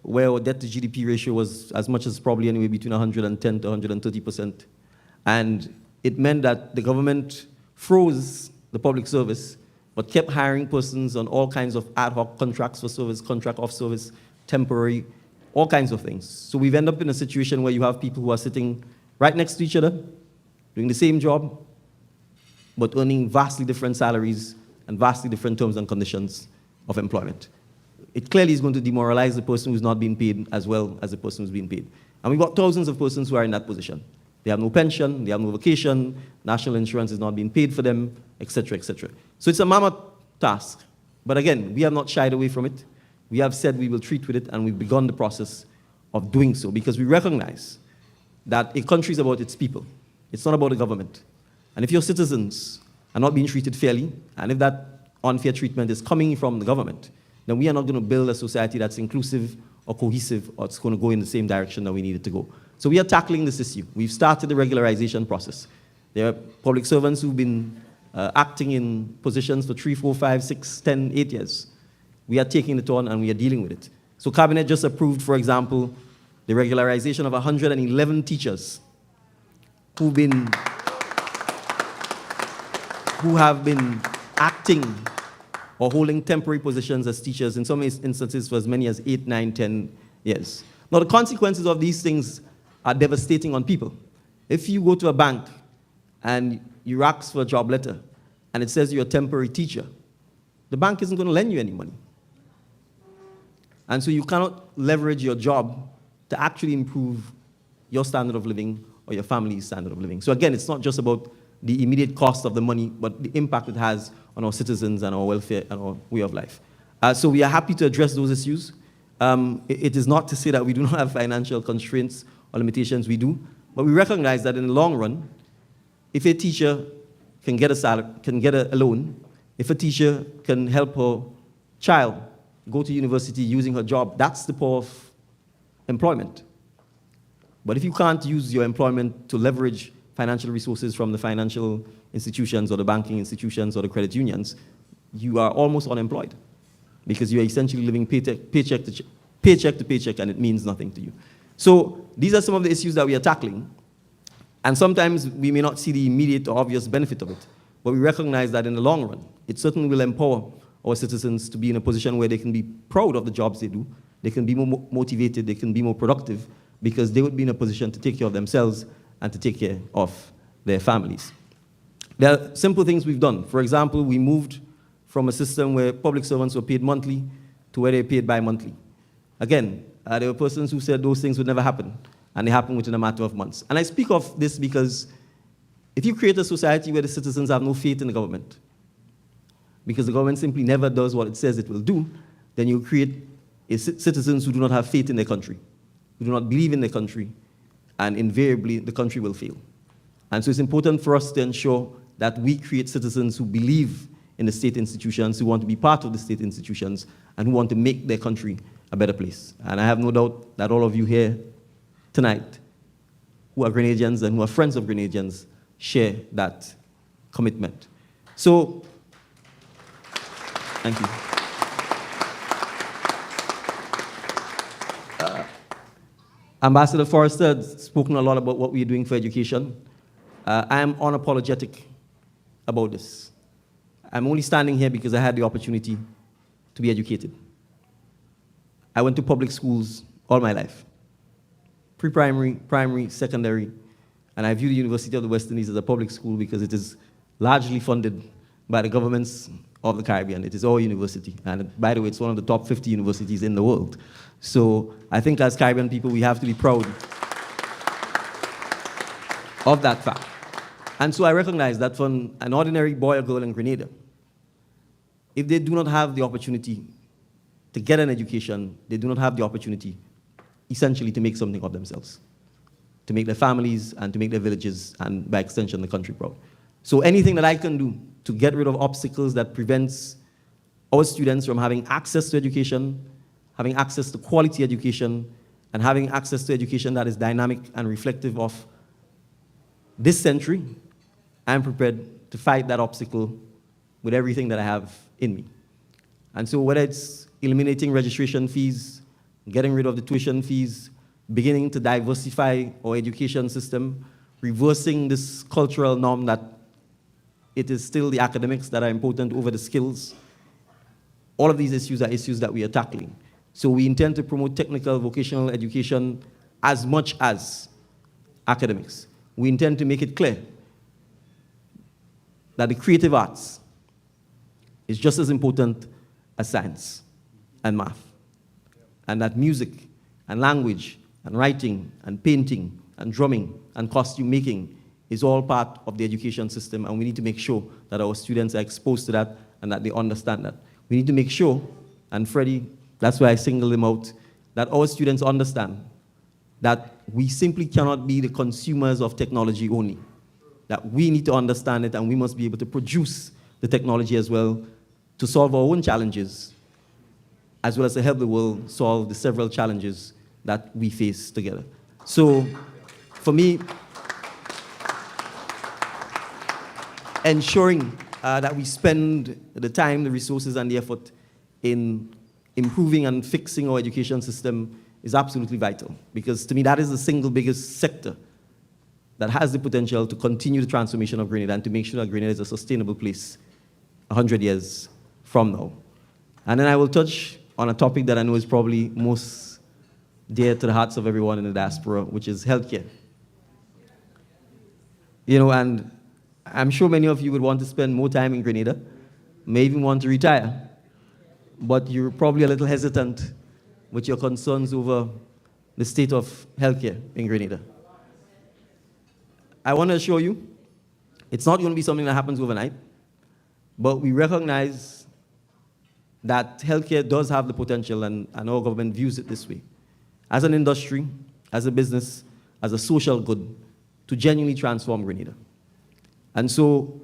where our debt to GDP ratio was as much as probably anywhere between 110 to 130%. And it meant that the government froze the public service, but kept hiring persons on all kinds of ad hoc contracts for service, contract off service, temporary, all kinds of things. So we've ended up in a situation where you have people who are sitting right next to each other, doing the same job, but earning vastly different salaries and vastly different terms and conditions of employment. It clearly is going to demoralize the person who's not being paid as well as the person who's being paid. And we've got thousands of persons who are in that position. They have no pension, they have no vacation, national insurance is not being paid for them, etc., etc. So it's a mammoth task. But again, we have not shied away from it. We have said we will treat with it, and we've begun the process of doing so because we recognize that a country is about its people. It's not about the government. And if your citizens are not being treated fairly, and if that unfair treatment is coming from the government, then we are not going to build a society that's inclusive or cohesive, or it's going to go in the same direction that we need it to go. So we are tackling this issue. We've started the regularization process. There are public servants who've been acting in positions for 3, 4, 5, 6, 10, 8 years. We are taking it on and we are dealing with it. So Cabinet just approved, for example, the regularization of 111 teachers who have been acting or holding temporary positions as teachers, in some instances for as many as 8, 9, 10 years. Now, the consequences of these things are devastating on people. If you go to a bank and you ask for a job letter and it says you're a temporary teacher, the bank isn't going to lend you any money. And so you cannot leverage your job to actually improve your standard of living or your family's standard of living. So again, it's not just about the immediate cost of the money, but the impact it has on our citizens and our welfare and our way of life. So we are happy to address those issues. It is not to say that we do not have financial constraints or limitations, we do, but we recognize that in the long run, if a teacher can get a salary, can get a loan, if a teacher can help her child go to university using her job, that's the power of employment. But if you can't use your employment to leverage financial resources from the financial institutions or the banking institutions or the credit unions, you are almost unemployed because you are essentially living paycheck to paycheck, and it means nothing to you. So these are some of the issues that we are tackling. And sometimes we may not see the immediate or obvious benefit of it, but we recognize that in the long run, it certainly will empower our citizens to be in a position where they can be proud of the jobs they do, they can be more motivated, they can be more productive, because they would be in a position to take care of themselves and to take care of their families. There are simple things we've done. For example, we moved from a system where public servants were paid monthly to where they're paid bi-monthly. Again, there were persons who said those things would never happen, and they happen within a matter of months. And I speak of this because if you create a society where the citizens have no faith in the government, because the government simply never does what it says it will do, then you create citizens who do not have faith in their country, who do not believe in their country, and invariably the country will fail. And so it's important for us to ensure that we create citizens who believe in the state institutions, who want to be part of the state institutions, and who want to make their country a better place. And I have no doubt that all of you here tonight who are Grenadians and who are friends of Grenadians share that commitment. So, thank you. Ambassador Forrester has spoken a lot about what we are doing for education. I am unapologetic about this. I'm only standing here because I had the opportunity to be educated. I went to public schools all my life, pre-primary, primary, secondary, and I view the University of the West Indies as a public school because it is largely funded by the governments of the Caribbean. It is our university. And by the way, it's one of the top 50 universities in the world. So I think as Caribbean people, we have to be proud of that fact. And so I recognize that for an ordinary boy or girl in Grenada, if they do not have the opportunity to get an education, they do not have the opportunity, essentially, to make something of themselves, to make their families and to make their villages and, by extension, the country proud. So anything that I can do to get rid of obstacles that prevents our students from having access to education, having access to quality education, and having access to education that is dynamic and reflective of this century, I'm prepared to fight that obstacle with everything that I have in me. And so whether it's eliminating registration fees, getting rid of the tuition fees, beginning to diversify our education system, reversing this cultural norm that it is still the academics that are important over the skills, all of these issues are issues that we are tackling. So we intend to promote technical vocational education as much as academics. We intend to make it clear that the creative arts is just as important as science and math, and that music and language and writing and painting and drumming and costume making is all part of the education system, and we need to make sure that our students are exposed to that and that they understand that. We need to make sure, and Freddie, that's why I singled him out, that our students understand that we simply cannot be the consumers of technology only, that we need to understand it and we must be able to produce the technology as well to solve our own challenges, as well as to help the world solve the several challenges that we face together. So, for me, ensuring that we spend the time, the resources, and the effort in improving and fixing our education system is absolutely vital, because to me that is the single biggest sector that has the potential to continue the transformation of Grenada and to make sure that Grenada is a sustainable place 100 years from now. And then I will touch on a topic that I know is probably most dear to the hearts of everyone in the diaspora, which is healthcare. You know, and I'm sure many of you would want to spend more time in Grenada, may even want to retire, but you're probably a little hesitant with your concerns over the state of healthcare in Grenada. I want to assure you, it's not going to be something that happens overnight, but we recognize that healthcare does have the potential, and our government views it this way, as an industry, as a business, as a social good, to genuinely transform Grenada. And so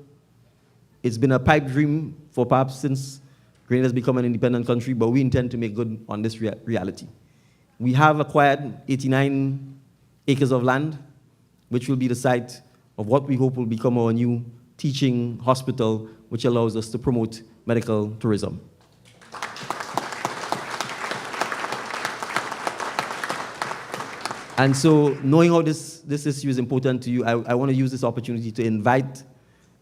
it's been a pipe dream for perhaps since Grenada has become an independent country, but we intend to make good on this reality. We have acquired 89 acres of land, which will be the site of what we hope will become our new teaching hospital, which allows us to promote medical tourism. And so, knowing how this issue is important to you, I want to use this opportunity to invite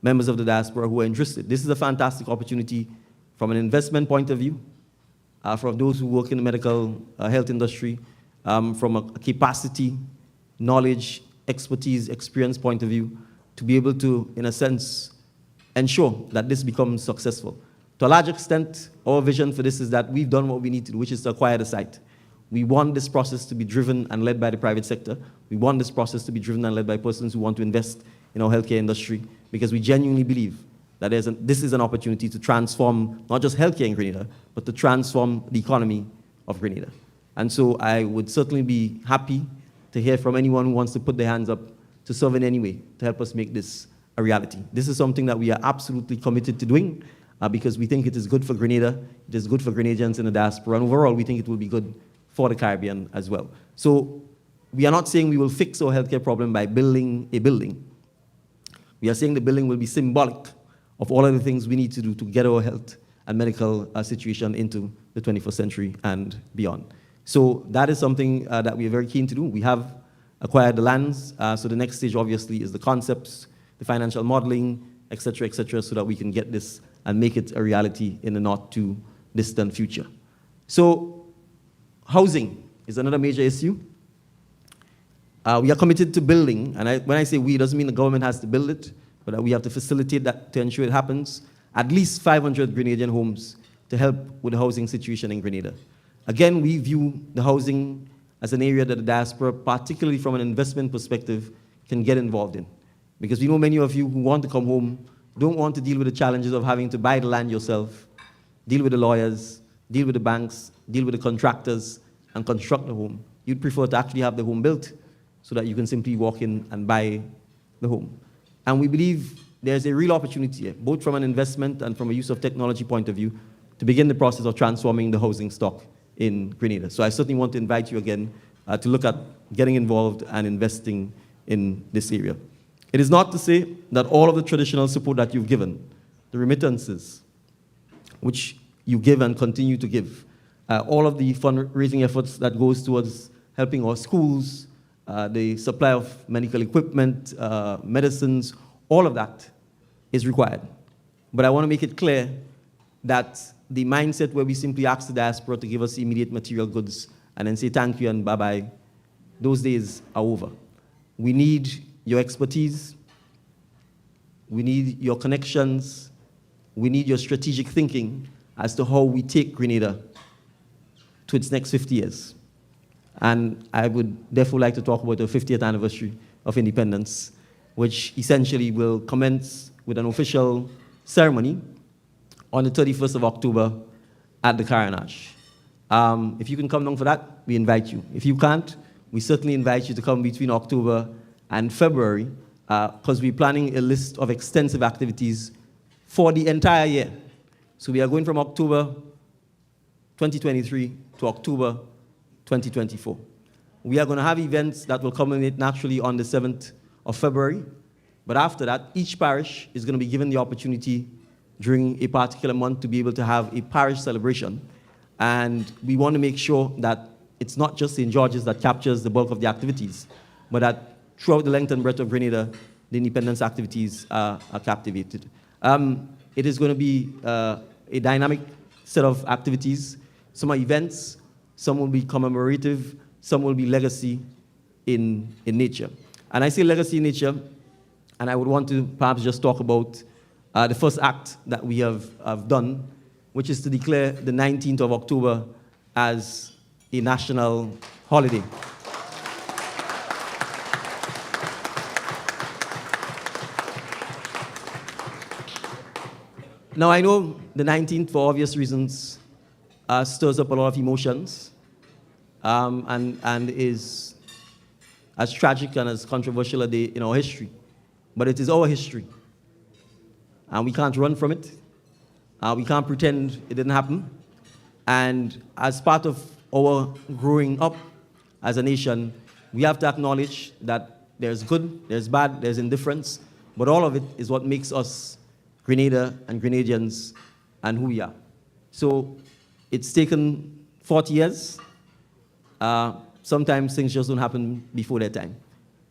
members of the diaspora who are interested. This is a fantastic opportunity from an investment point of view, from those who work in the medical health industry, from a capacity, knowledge, expertise, experience point of view, to be able to, in a sense, ensure that this becomes successful. To a large extent, our vision for this is that we've done what we need to do, which is to acquire the site. We want this process to be driven and led by the private sector. We want this process to be driven and led by persons who want to invest in our healthcare industry, because we genuinely believe that this is an opportunity to transform not just healthcare in Grenada, but to transform the economy of Grenada. And so I would certainly be happy to hear from anyone who wants to put their hands up to serve in any way to help us make this a reality. This is something that we are absolutely committed to doing because we think it is good for Grenada, it is good for Grenadians in the diaspora, and overall we think it will be good for the Caribbean as well. So we are not saying we will fix our healthcare problem by building a building. We are saying the building will be symbolic of all of the things we need to do to get our health and medical situation into the 21st century and beyond. So that is something that we are very keen to do. We have acquired the lands, so the next stage obviously is the concepts, the financial modeling, et cetera, so that we can get this and make it a reality in the not too distant future. So housing is another major issue. We are committed to building, and when I say we, it doesn't mean the government has to build it, but we have to facilitate that to ensure it happens. at least 500 Grenadian homes to help with the housing situation in Grenada. Again, we view the housing as an area that the diaspora, particularly from an investment perspective, can get involved in. Because we know many of you who want to come home don't want to deal with the challenges of having to buy the land yourself, deal with the lawyers, deal with the banks, deal with the contractors, and construct the home. You'd prefer to actually have the home built so that you can simply walk in and buy the home. And we believe there's a real opportunity here, both from an investment and from a use of technology point of view, to begin the process of transforming the housing stock in Grenada. So I certainly want to invite you again to look at getting involved and investing in this area. It is not to say that all of the traditional support that you've given, the remittances, which you give and continue to give, all of the fundraising efforts that goes towards helping our schools, the supply of medical equipment, medicines, all of that is required. But I want to make it clear that the mindset where we simply ask the diaspora to give us immediate material goods and then say thank you and bye-bye, those days are over. We need your expertise. We need your connections. We need your strategic thinking as to how we take Grenada to its next 50 years. And I would therefore like to talk about the 50th anniversary of independence, which essentially will commence with an official ceremony on the 31st of October at the Carenage. If you can come down for that, we invite you. If you can't, we certainly invite you to come between October and February, because we're planning a list of extensive activities for the entire year. So we are going from October 2023 to October 2024. We are going to have events that will culminate naturally on the 7th of February, but after that, each parish is going to be given the opportunity during a particular month to be able to have a parish celebration. And we want to make sure that it's not just St. George's that captures the bulk of the activities, but that throughout the length and breadth of Grenada, the independence activities are captivated. It is going to be a dynamic set of activities. Some are events, some will be commemorative, some will be legacy in nature. And I say legacy in nature, and I would want to perhaps just talk about the first act that we have done, which is to declare the 19th of October as a national holiday. Now, I know the 19th, for obvious reasons, stirs up a lot of emotions and is as tragic and as controversial a day in our history. But it is our history, and we can't run from it. We can't pretend it didn't happen. And as part of our growing up as a nation, we have to acknowledge that there's good, there's bad, there's indifference, but all of it is what makes us Grenada and Grenadians and who we are. So it's taken 40 years. Sometimes things just don't happen before their time.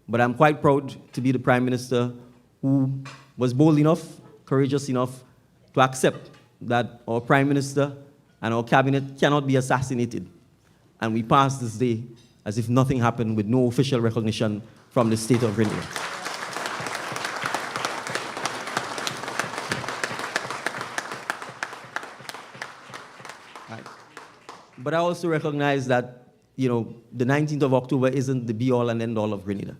But I'm quite proud to be the Prime Minister who was bold enough, courageous enough to accept that our Prime Minister and our cabinet cannot be assassinated. And we pass this day as if nothing happened with no official recognition from the state of Grenada. Right. But I also recognize that, the 19th of October isn't the be-all and end-all of Grenada.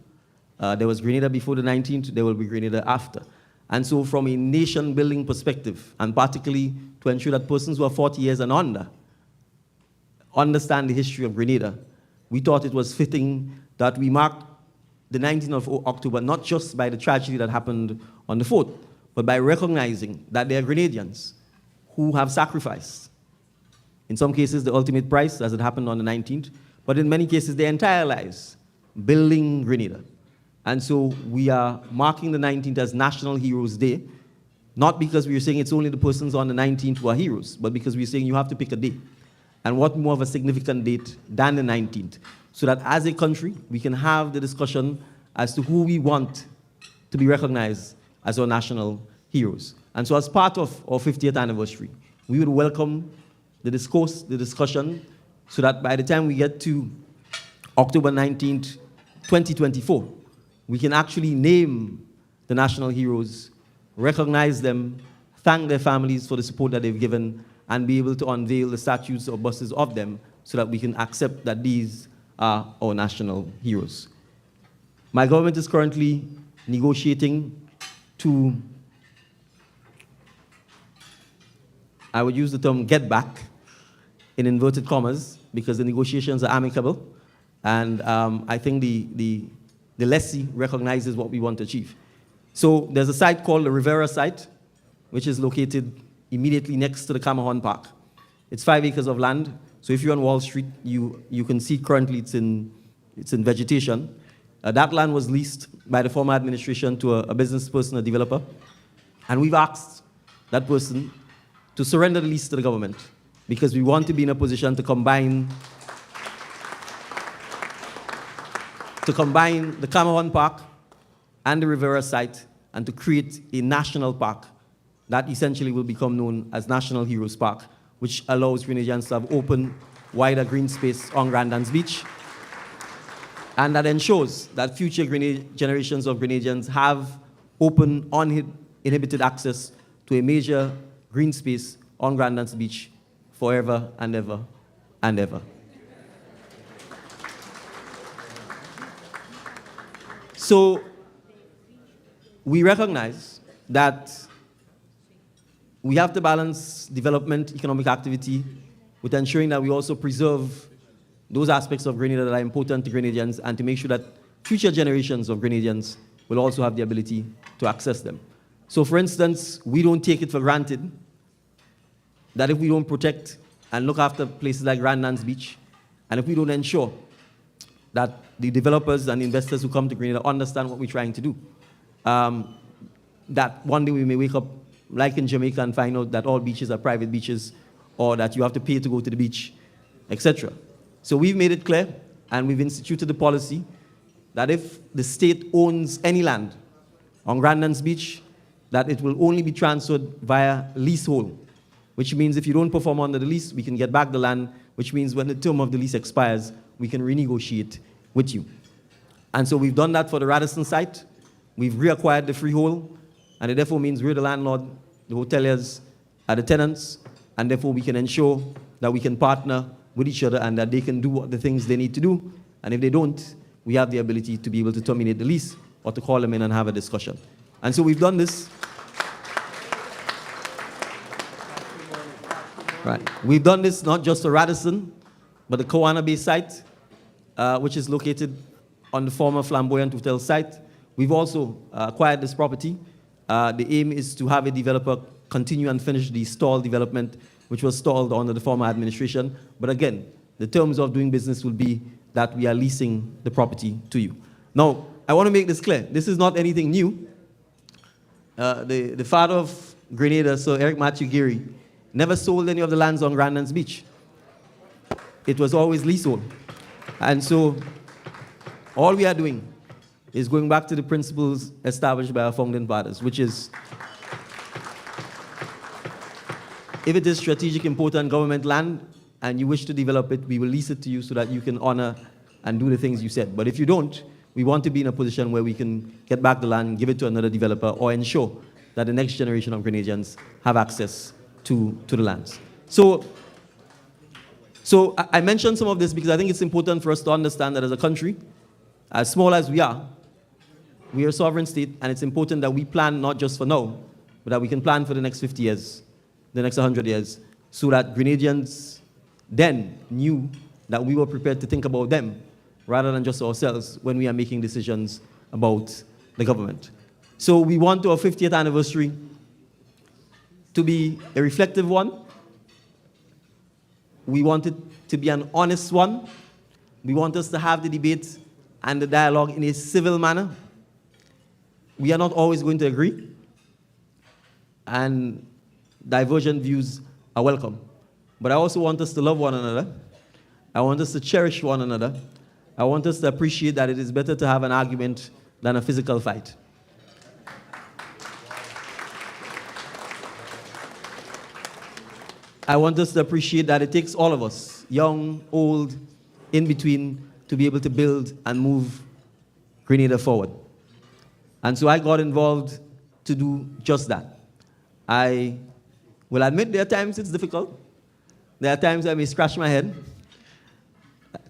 There was Grenada before the 19th, there will be Grenada after. And so from a nation-building perspective, and particularly to ensure that persons who are 40 years and under understand the history of Grenada, we thought it was fitting that we mark the 19th of October not just by the tragedy that happened on the 4th, but by recognizing that there are Grenadians who have sacrificed. In some cases, the ultimate price, as it happened on the 19th, but in many cases, their entire lives, building Grenada. And so we are marking the 19th as National Heroes Day, not because we are saying it's only the persons on the 19th who are heroes, but because we're saying you have to pick a day. And what more of a significant date than the 19th, so that as a country, we can have the discussion as to who we want to be recognized as our national heroes. And so as part of our 50th anniversary, we would welcome the discourse, the discussion, so that by the time we get to October 19th, 2024, we can actually name the national heroes, recognize them, thank their families for the support that they've given, and be able to unveil the statues or busts of them so that we can accept that these are our national heroes. My government is currently negotiating to, I would use the term get back in inverted commas, because the negotiations are amicable, and I think the lessee recognizes what we want to achieve. So there's a site called the Rivera site, which is located immediately next to the Camahon Park. It's 5 acres of land, so if you're on Wall Street, you can see currently it's in vegetation. That land was leased by the former administration to a business person, a developer, and we've asked that person to surrender the lease to the government, because we want to be in a position to combine the Camahon Park and the Rivera site, and to create a national park that essentially will become known as National Heroes Park, which allows Grenadians to have open, wider green space on Grandlands Beach, and that ensures that future generations of Grenadians have open, uninhibited access to a major green space on Grandlands Beach forever and ever and ever. So we recognize that we have to balance development, economic activity, with ensuring that we also preserve those aspects of Grenada that are important to Grenadians, and to make sure that future generations of Grenadians will also have the ability to access them. So for instance, we don't take it for granted that if we don't protect and look after places like Grandlands Beach, and if we don't ensure that the developers and investors who come to Grenada understand what we're trying to do, that one day we may wake up like in Jamaica and find out that all beaches are private beaches, or that you have to pay to go to the beach, etc. So we've made it clear, and we've instituted the policy that if the state owns any land on Grandlands Beach, that it will only be transferred via leasehold, which means if you don't perform under the lease, we can get back the land, which means when the term of the lease expires, we can renegotiate with you. And so we've done that for the Radisson site. We've reacquired the freehold, and it therefore means we're the landlord, the hoteliers are the tenants, and therefore we can ensure that we can partner with each other and that they can do what the things they need to do. And if they don't, we have the ability to be able to terminate the lease or to call them in and have a discussion. And so we've done this. Right. We've done this not just for Radisson, but the Kowana Bay site, which is located on the former Flamboyant Hotel site. We've also acquired this property. The aim is to have a developer continue and finish the stalled development, which was stalled under the former administration. But again, the terms of doing business will be that we are leasing the property to you. Now, I want to make this clear. This is not anything new. The father of Grenada, Sir Eric Matthew Geary, never sold any of the lands on Grandlands Beach. It was always leasehold. And so all we are doing is going back to the principles established by our founding fathers, which is, if it is strategic, important government land and you wish to develop it, we will lease it to you so that you can honor and do the things you said. But if you don't, we want to be in a position where we can get back the land, give it to another developer, or ensure that the next generation of Grenadians have access to the lands. So I mentioned some of this because I think it's important for us to understand that as a country, as small as we are a sovereign state, and it's important that we plan not just for now, but that we can plan for the next 50 years, the next 100 years, so that Grenadians then knew that we were prepared to think about them rather than just ourselves when we are making decisions about the government. So we want our 50th anniversary to be a reflective one. We want it to be an honest one. We want us to have the debate and the dialogue in a civil manner. We are not always going to agree, and divergent views are welcome. But I also want us to love one another. I want us to cherish one another. I want us to appreciate that it is better to have an argument than a physical fight. I want us to appreciate that it takes all of us, young, old, in between, to be able to build and move Grenada forward. And so I got involved to do just that. I will admit there are times it's difficult. There are times I may scratch my head.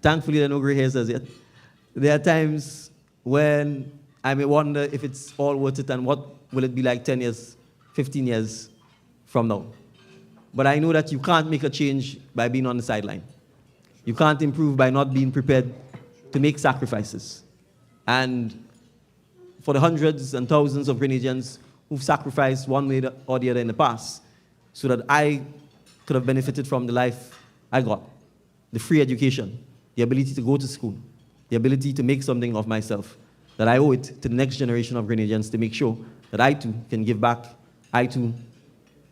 Thankfully, there are no gray hairs as yet. There are times when I may wonder if it's all worth it and what will it be like 10 years, 15 years from now. But I know that you can't make a change by being on the sideline. You can't improve by not being prepared to make sacrifices. And for the hundreds and thousands of Grenadians who've sacrificed one way or the other in the past so that I could have benefited from the life I got, the free education, the ability to go to school, the ability to make something of myself, that I owe it to the next generation of Grenadians to make sure that I too can give back, I too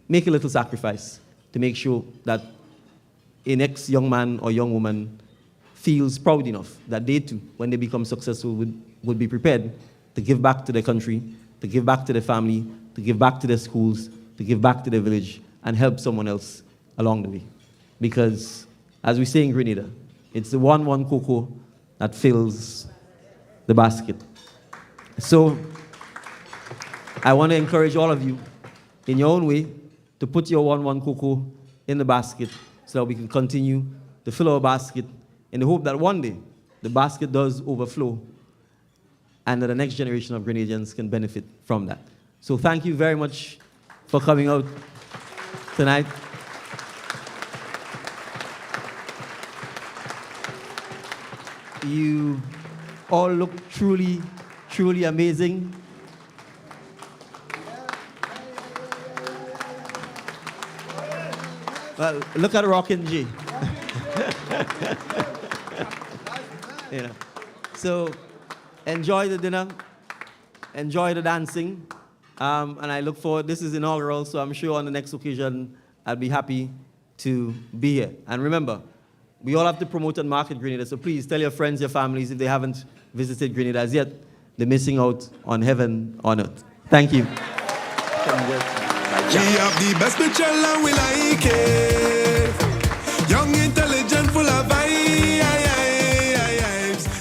make a little sacrifice to make sure that a next young man or young woman feels proud enough that they too, when they become successful, would be prepared to give back to their country, to give back to their family, to give back to their schools, to give back to their village, and help someone else along the way. Because, as we say in Grenada, it's the one cocoa that fills the basket. So, I want to encourage all of you, in your own way, to put your one cocoa in the basket so that we can continue to fill our basket in the hope that one day the basket does overflow and that the next generation of Grenadians can benefit from that. So thank you very much for coming out tonight. You all look truly, truly amazing. Well, look at Rockin' G. You know. So enjoy the dinner, enjoy the dancing, and I look forward. This is inaugural, so I'm sure on the next occasion I'll be happy to be here. And remember, we all have to promote and market Grenada, so please tell your friends, your families, if they haven't visited Grenada as yet, they're missing out on heaven on earth. Thank you. We have the best Mitchell and we like it. Young, intelligent, full of vibes.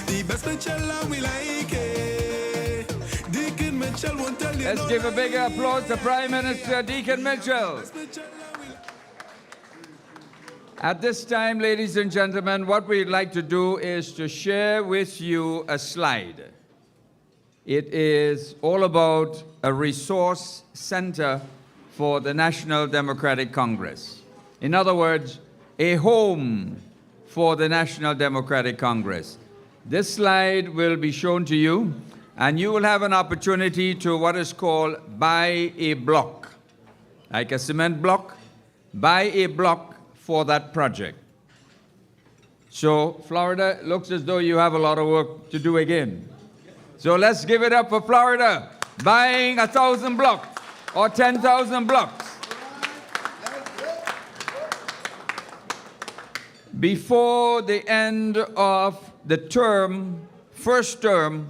The best Mitchell and we like it. Deacon Mitchell won't tell you. Let's give a big applause to Prime Minister Deacon Mitchell. At this time, ladies and gentlemen, what we'd like to do is to share with you a slide. It is all about a resource center for the National Democratic Congress. In other words, a home for the National Democratic Congress. This slide will be shown to you, and you will have an opportunity to what is called buy a block. Like a cement block, buy a block for that project. So, Florida, looks as though you have a lot of work to do again. So let's give it up for Florida, buying 1,000 blocks or 10,000 blocks. Before the end of the term, first term,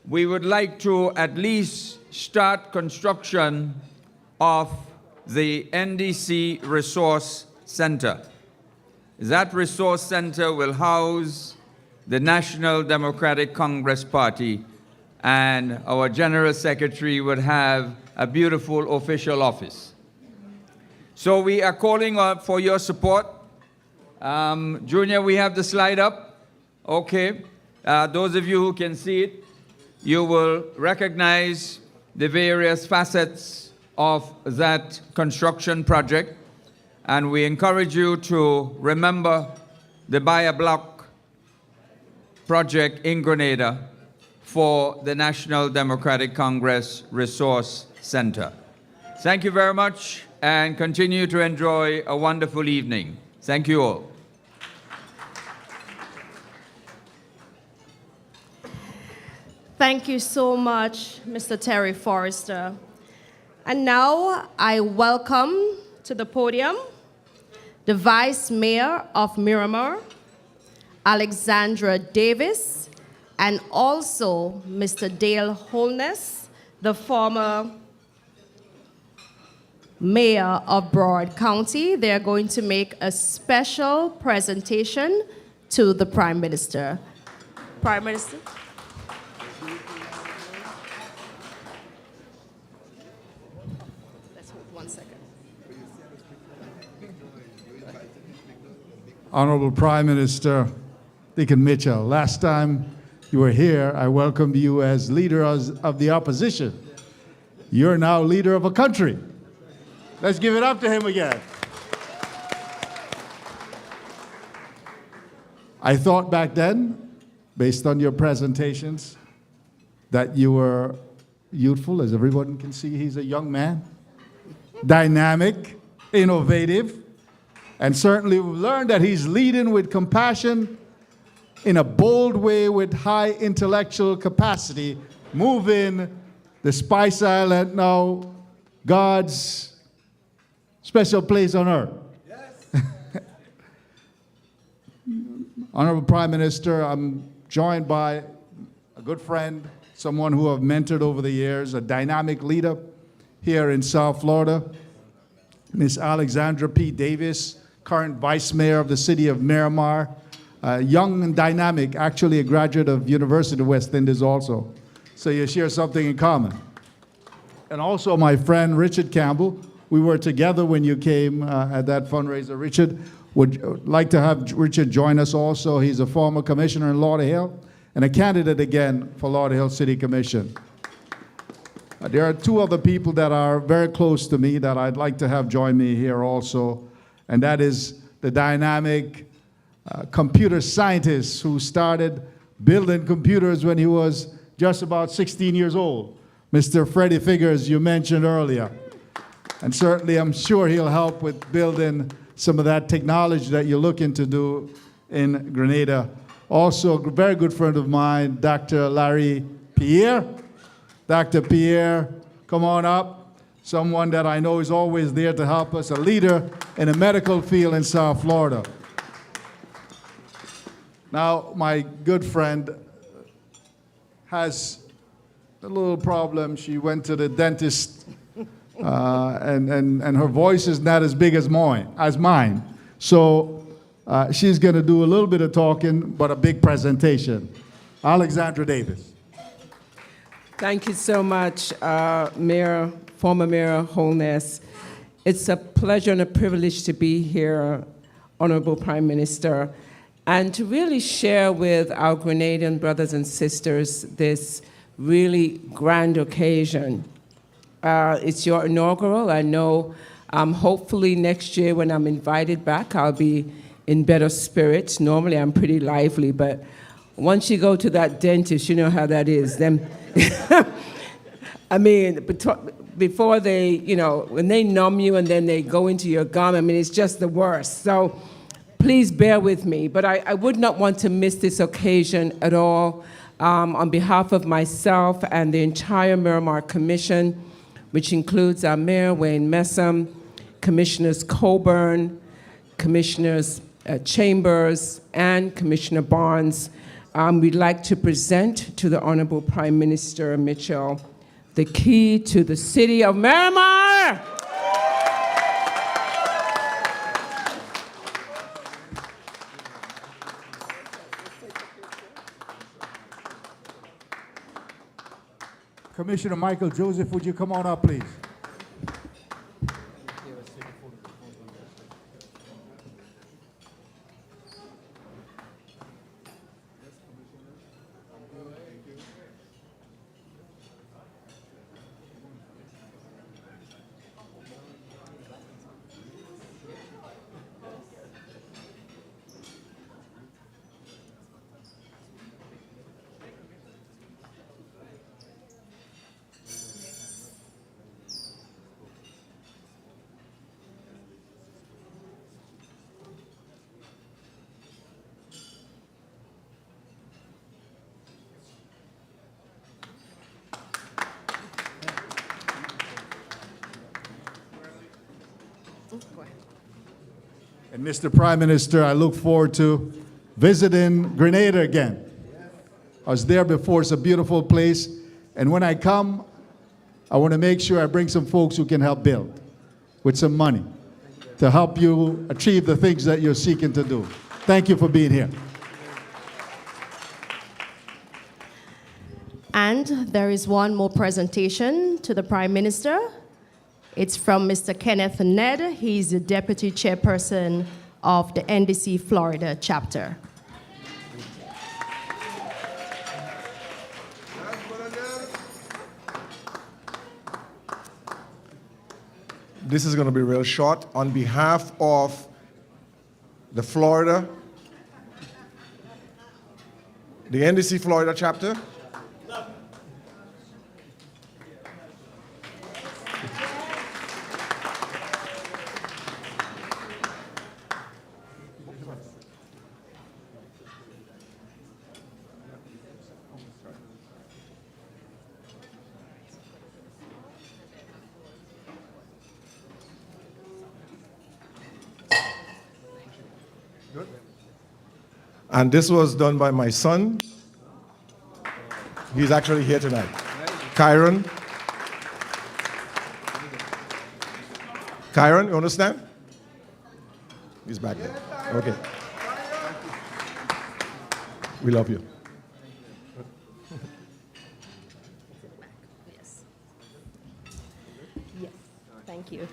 we would like to at least start construction of the NDC Resource Center. That resource center will house the National Democratic Congress Party, and our General Secretary would have a beautiful official office. So we are calling for your support. Junior, we have the slide up. Okay. Those of you who can see it, you will recognize the various facets of that construction project. And we encourage you to remember the Buy a Block project in Grenada for the National Democratic Congress Resource Center. Thank you very much, and continue to enjoy a wonderful evening. Thank you all. Thank you so much, Mr. Terry Forrester. And now I welcome to the podium the Vice Mayor of Miramar, Alexandra Davis, and also Mr. Dale Holness, the former Mayor of Broward County. They are going to make a special presentation to the Prime Minister. Prime Minister. Let's hold one. Honorable Prime Minister Deacon Mitchell, last time you were here, I welcomed you as leader of the opposition. You're now leader of a country. Let's give it up to him again. I thought back then, based on your presentations, that you were youthful. As everyone can see, he's a young man, dynamic, innovative, and certainly we've learned that he's leading with compassion in a bold way with high intellectual capacity, moving the Spice Island now God's special place on earth. Yes. Honorable Prime Minister, I'm joined by a good friend, someone who I've mentored over the years, a dynamic leader here in South Florida, Miss Alexandra P. Davis, current Vice Mayor of the city of Miramar, young and dynamic, actually a graduate of University of West Indies also. So you share something in common. And also my friend Richard Campbell, we were together when you came at that fundraiser. Richard, would like to have Richard join us also. He's a former commissioner in Lauderhill and a candidate again for Lauderhill City Commission. There are two other people that are very close to me that I'd like to have join me here also, and that is the dynamic computer scientist who started building computers when he was just about 16 years old, Mr. Freddie Figures, you mentioned earlier. And certainly I'm sure he'll help with building some of that technology that you're looking to do in Grenada. Also, a very good friend of mine, Dr. Larry Pierre. Dr. Pierre, come on up. Someone that I know is always there to help us, a leader in the medical field in South Florida. Now, my good friend has a little problem. She went to the dentist, and her voice is not as big as mine. So she's going to do a little bit of talking, but a big presentation. Alexandra Davis. Thank you so much, Mayor, former Mayor Holness. It's a pleasure and a privilege to be here, Honorable Prime Minister, and to really share with our Grenadian brothers and sisters this really grand occasion. It's your inaugural. I know hopefully next year when I'm invited back, I'll be in better spirits. Normally I'm pretty lively, but once you go to that dentist, you know how that is. Them, I mean, before they, you know, when they numb you and then they go into your gum, I mean, it's just the worst. So please bear with me. But I would not want to miss this occasion at all. On behalf of myself and the entire Miramar Commission, which includes our Mayor, Wayne Messam, Commissioners Coburn, Commissioners Chambers, and Commissioner Barnes, we'd like to present to the Honorable Prime Minister Mitchell the key to the city of Miramar. Commissioner Michael Joseph, would you come on up, please? And Mr. Prime Minister, I look forward to visiting Grenada again. I was there before. It's a beautiful place. And when I come, I want to make sure I bring some folks who can help build with some money to help you achieve the things that you're seeking to do. Thank you for being here. And there is one more presentation to the Prime Minister. It's from Mr. Kenneth Ned. He's the Deputy Chairperson of the NDC Florida chapter. This is going to be real short. On behalf of the NDC Florida chapter, and this was done by my son. He's actually here tonight. Kyron. Kyron, you understand? He's back there. Okay. We love you. Yes. Yes. Thank you.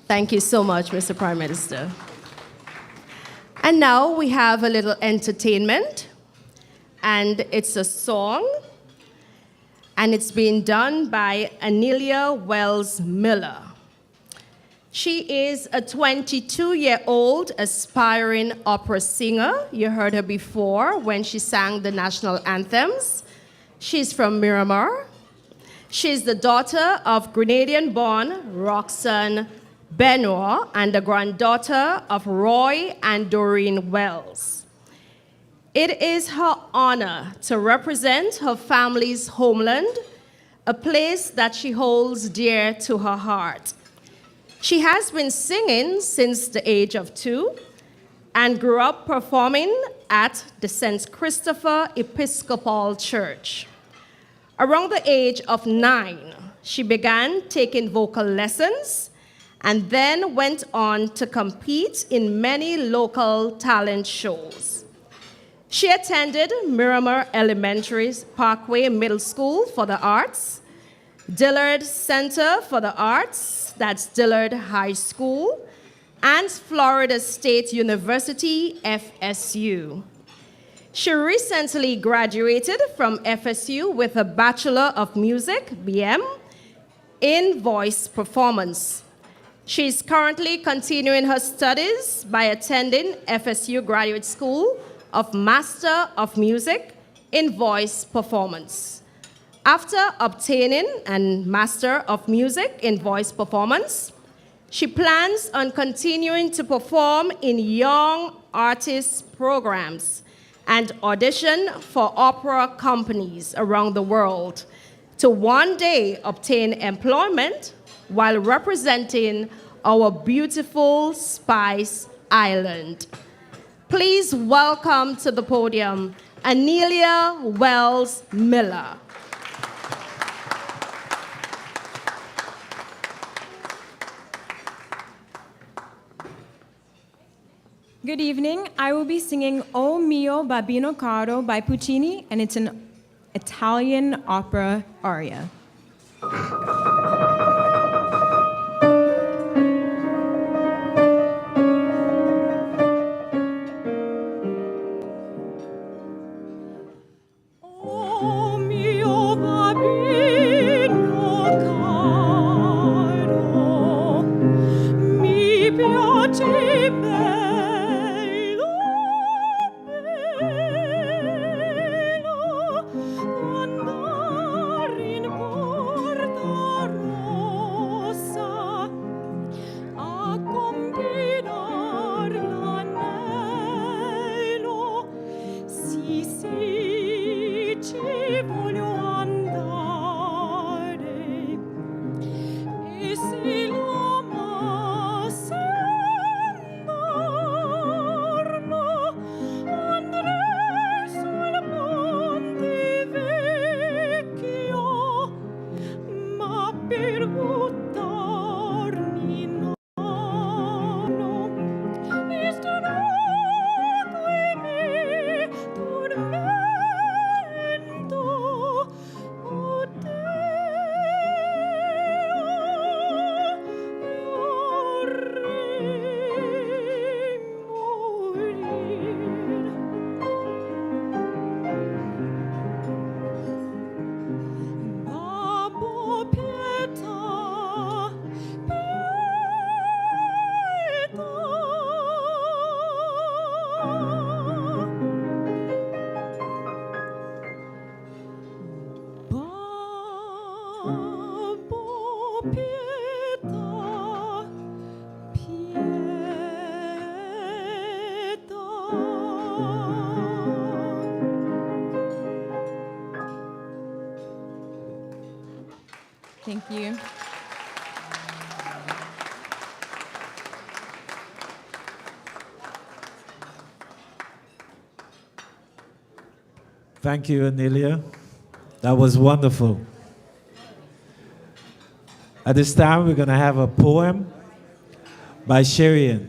Thank you so much, Mr. Prime Minister. And now we have a little entertainment, and it's a song, and it's being done by Anelia Wells Miller. She is a 22-year-old aspiring opera singer. You heard her before when she sang the national anthems. She's from Miramar. She's the daughter of Grenadian-born Roxanne Benoit and the granddaughter of Roy and Doreen Wells. It is her honor to represent her family's homeland, a place that she holds dear to her heart. She has been singing since the age of 2 and grew up performing at the St. Christopher Episcopal Church. Around the age of 9, she began taking vocal lessons and then went on to compete in many local talent shows. She attended Miramar Elementary Parkway Middle School for the Arts, Dillard Center for the Arts, that's Dillard High School, and Florida State University, FSU. She recently graduated from FSU with a Bachelor of Music, BM, in voice performance. She's currently continuing her studies by attending FSU Graduate School of Master of Music in Voice Performance. After obtaining a Master of Music in Voice Performance, she plans on continuing to perform in young artist programs and audition for opera companies around the world to one day obtain employment while representing our beautiful Spice Island. Please welcome to the podium Anelia Wells Miller. Good evening. I will be singing O mio babbino caro by Puccini, and it's an Italian opera aria. O mio babbino caro, mi piace bello, bello, andar in porta Thank you. Thank you, Anelia. That was wonderful. At this time, we're going to have a poem by Sherian.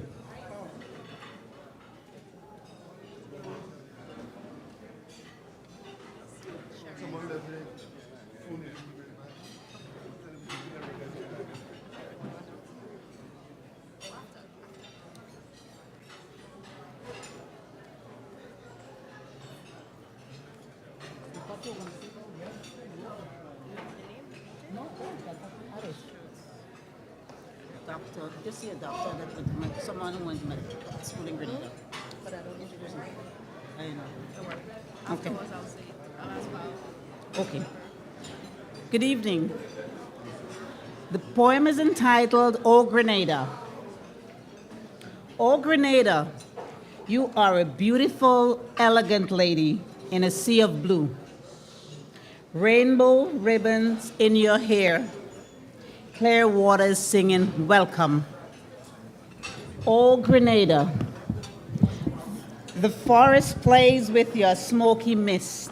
Doctor, just see a doctor that went to someone who went to medical school in Grenada. But I don't introduce him. I know. Okay. Okay. Good evening. The poem is entitled O Grenada. O Grenada, you are a beautiful, elegant lady in a sea of blue. Rainbow ribbons in your hair. Clear waters singing welcome. O Grenada, the forest plays with your smoky mist.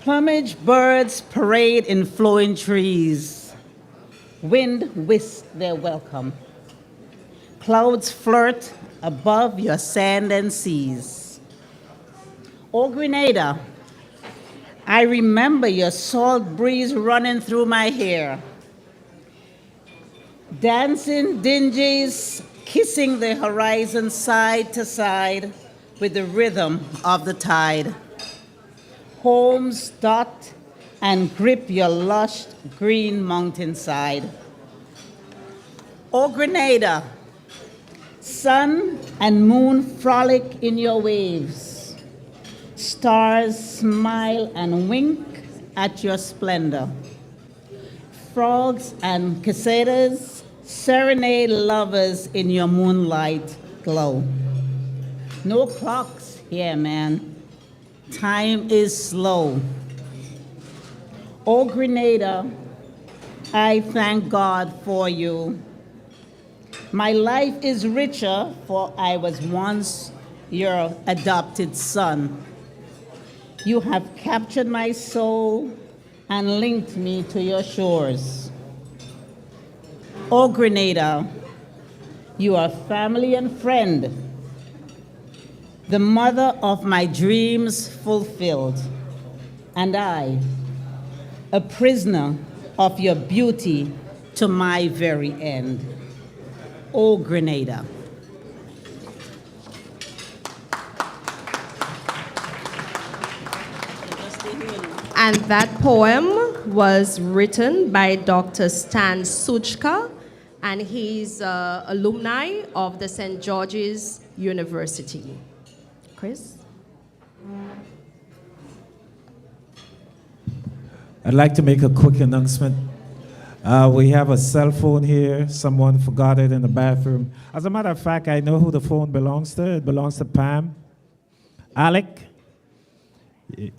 Plumage birds parade in flowing trees. Wind whisks their welcome. Clouds flirt above your sand and seas. O Grenada, I remember your salt breeze running through my hair. Dancing dingies, kissing the horizon side to side with the rhythm of the tide. Homes dot and grip your lush green mountainside. O Grenada, sun and moon frolic in your waves. Stars smile and wink at your splendor. Frogs and cicadas serenade lovers in your moonlight glow. No clocks here, man. Time is slow. O Grenada, I thank God for you. My life is richer, for I was once your adopted son. You have captured my soul and linked me to your shores. O Grenada, you are family and friend, the mother of my dreams fulfilled, and I, a prisoner of your beauty to my very end. O Grenada. And that poem was written by Dr. Stan Suchka, and he's alumni of the St. George's University. Chris? I'd like to make a quick announcement. We have a cell phone here. Someone forgot it in the bathroom. As a matter of fact, I know who the phone belongs to. It belongs to Pam. Alec,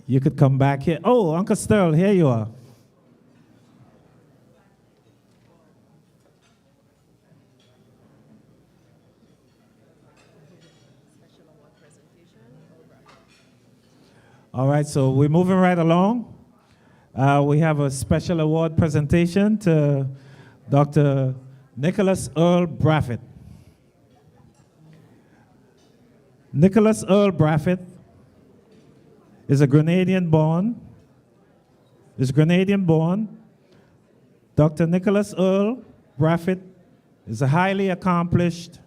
you could come back here. Oh, Uncle Sterl, here you are. All right, so we're moving right along. We have a special award presentation to Dr. Nicholas Earl Braffett. Nicholas Earl Braffett is Grenadian born. Dr. Nicholas Earl Braffett is a highly accomplished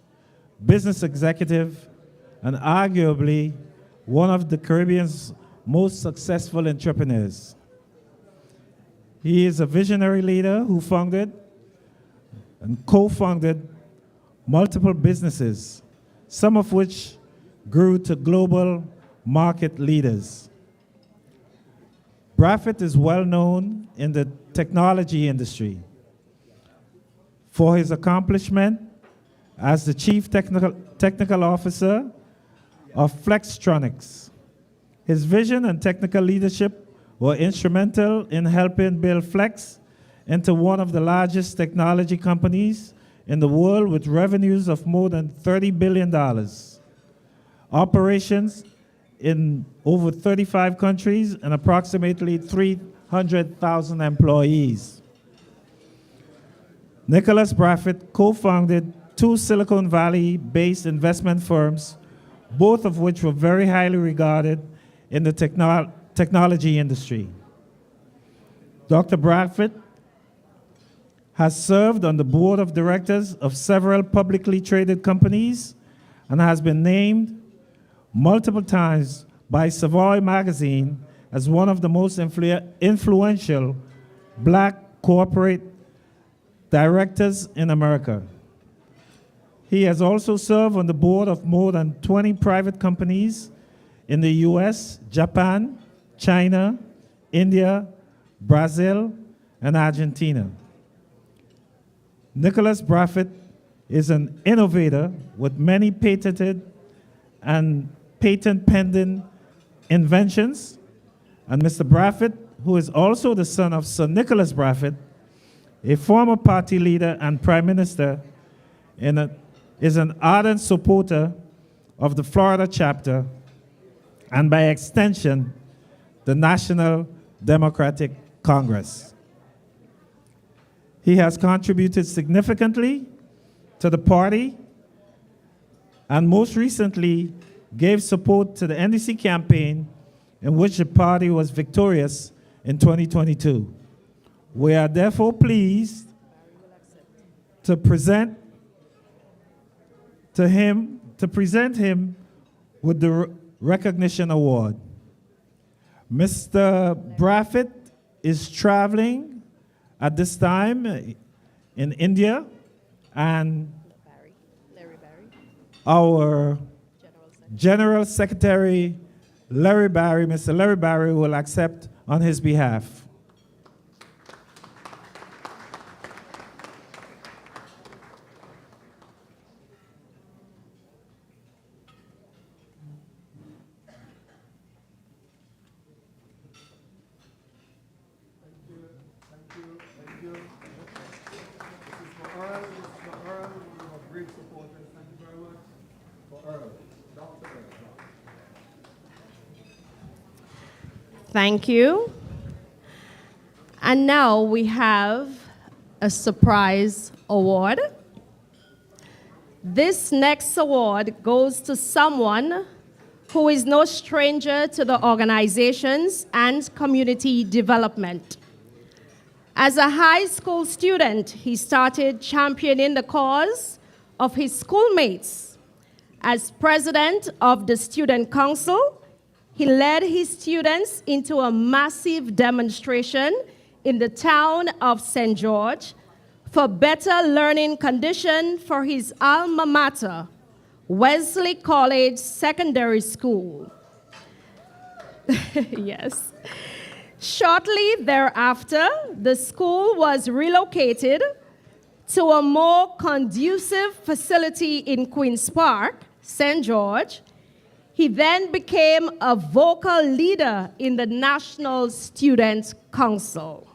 business executive and arguably one of the Caribbean's most successful entrepreneurs. He is a visionary leader who founded and co-founded multiple businesses, some of which grew to global market leaders. Braffett is well known in the technology industry for his accomplishment as the Chief Technical Officer of Flextronics. His vision and technical leadership were instrumental in helping build Flex into one of the largest technology companies in the world with revenues of more than $30 billion, operations in over 35 countries, and approximately 300,000 employees. Nicholas Brafitt co-founded 2 Silicon Valley-based investment firms, both of which were very highly regarded in the technology industry. Dr. Brafitt has served on the board of directors of several publicly traded companies and has been named multiple times by Savoy magazine as one of the most influential black corporate directors in America. He has also served on the board of more than 20 private companies in the US, Japan, China, India, Brazil, and Argentina. Nicholas Brafitt is an innovator with many patented and patent-pending inventions. And Mr. Brafitt, who is also the son of Sir Nicholas Brafitt, a former party leader and prime minister, is an ardent supporter of the Florida chapter and by extension, the National Democratic Congress. He has contributed significantly to the party and most recently gave support to the NDC campaign in which the party was victorious in 2022. We are therefore pleased to present him with the recognition award. Mr. Brafitt is traveling at this time in India, and our General Secretary, Mr. Larry Barry, will accept on his behalf. Thank you. And now we have a surprise award. This next award goes to someone who is no stranger to the organizations and community development. As a high school student, he started championing the cause of his schoolmates. As president of the Student Council, he led his students into a massive demonstration in the town of St. George for better learning conditions for his alma mater, Wesley College Secondary School. Yes. Shortly thereafter, the school was relocated to a more conducive facility in Queen's Park, St. George. He then became a vocal leader in the National Student Council.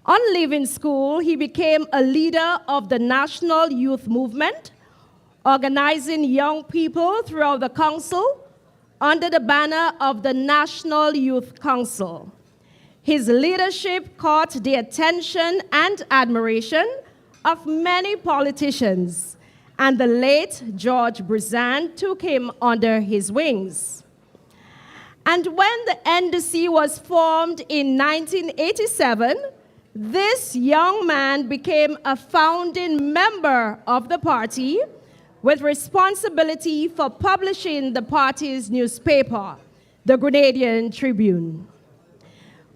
On leaving school, he became a leader of the National Youth Movement, organizing young people throughout the council under the banner of the National Youth Council. His leadership caught the attention and admiration of many politicians, and the late George Brizan took him under his wings. And when the NDC was formed in 1987, this young man became a founding member of the party with responsibility for publishing the party's newspaper, the Grenadian Tribune.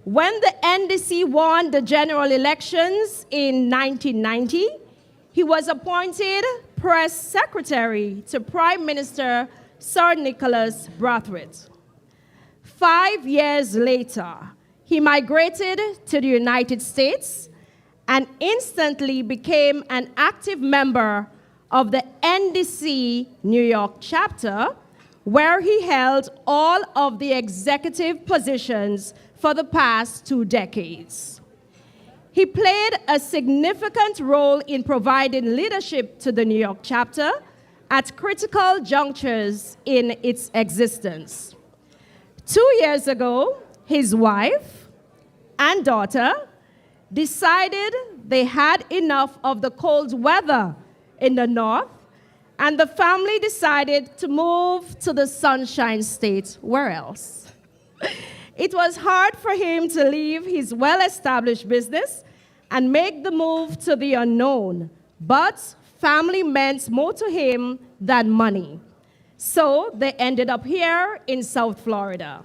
When the NDC won the general elections in 1990, he was appointed press secretary to Prime Minister Sir Nicholas Brafitt. 5 years later, he migrated to the United States and instantly became an active member of the NDC New York chapter, where he held all of the executive positions for the past 2 decades. He played a significant role in providing leadership to the New York chapter at critical junctures in its existence. 2 years ago, his wife and daughter decided they had enough of the cold weather in the north, and the family decided to move to the Sunshine State. Where else? It was hard for him to leave his well-established business and make the move to the unknown, but family meant more to him than money. So they ended up here in South Florida.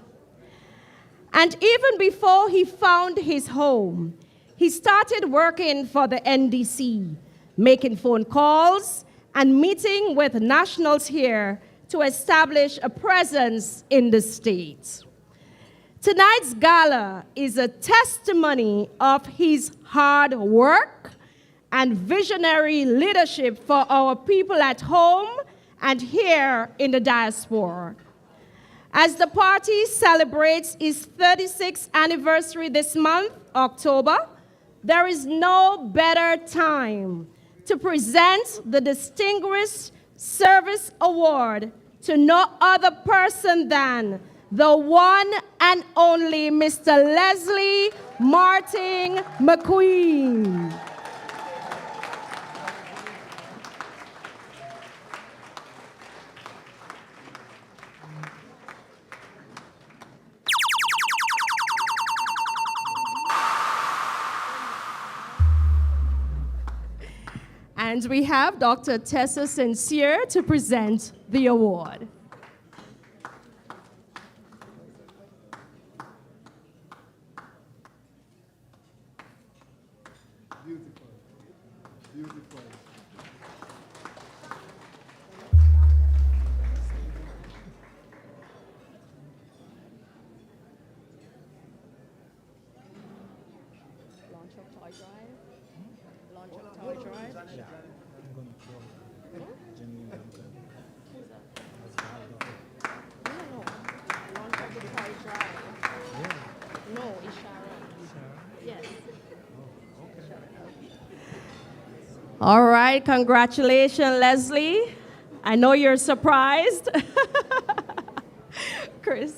And even before he found his home, he started working for the NDC, making phone calls and meeting with nationals here to establish a presence in the state. Tonight's gala is a testimony of his hard work and visionary leadership for our people at home and here in the diaspora. As the party celebrates its 36th anniversary this month, October, there is no better time to present the Distinguished Service Award to no other person than the one and only Mr. Leslie Martin McQueen. And we have Dr. Tessa Sincere to present the award. All right, congratulations, Leslie. I know you're surprised. Chris.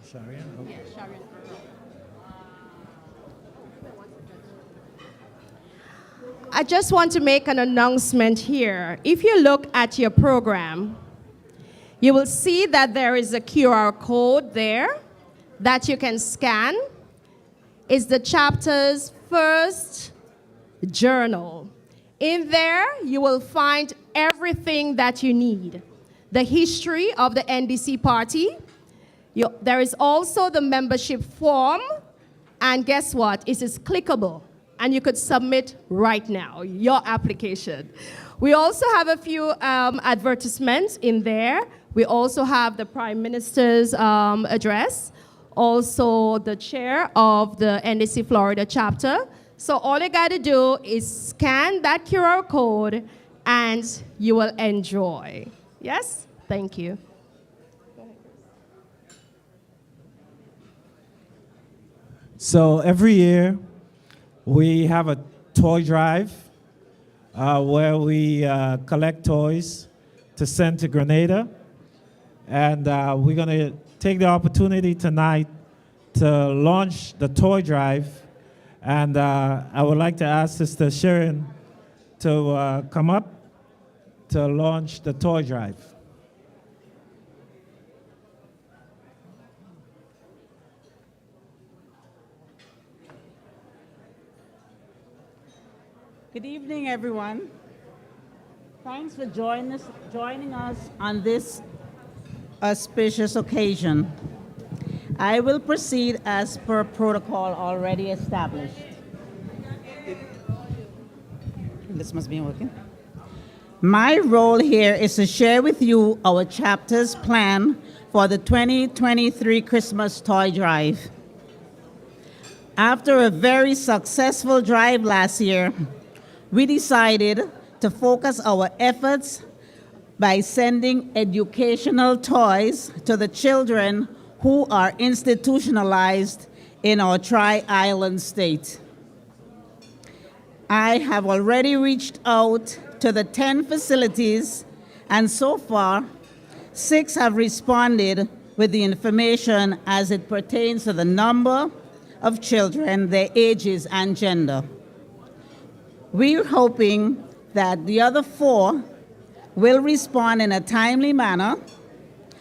Sharian? Okay. I just want to make an announcement here. If you look at your program, you will see that there is a QR code there that you can scan. It's the chapter's first journal. In there, you will find everything that you need. The history of the NDC party. There is also the membership form. And guess what? It is clickable. And you could submit right now your application. We also have a few advertisements in there. We also have the Prime Minister's address, also the chair of the NDC Florida chapter. So all you got to do is scan that QR code and you will enjoy. Yes? Thank you. So every year, we have a toy drive where we collect toys to send to Grenada. And we're going to take the opportunity tonight to launch the toy drive. And I would like to ask Sister Sharon to come up to launch the toy drive. Good evening, everyone. Thanks for joining us on this auspicious occasion. I will proceed as per protocol already established. This must be working. My role here is to share with you our chapter's plan for the 2023 Christmas Toy Drive. After a very successful drive last year, we decided to focus our efforts by sending educational toys to the children who are institutionalized in our Tri-Island state. I have already reached out to the 10 facilities, and so far, 6 have responded with the information as it pertains to the number of children, their ages, and gender. We're hoping that the other 4 will respond in a timely manner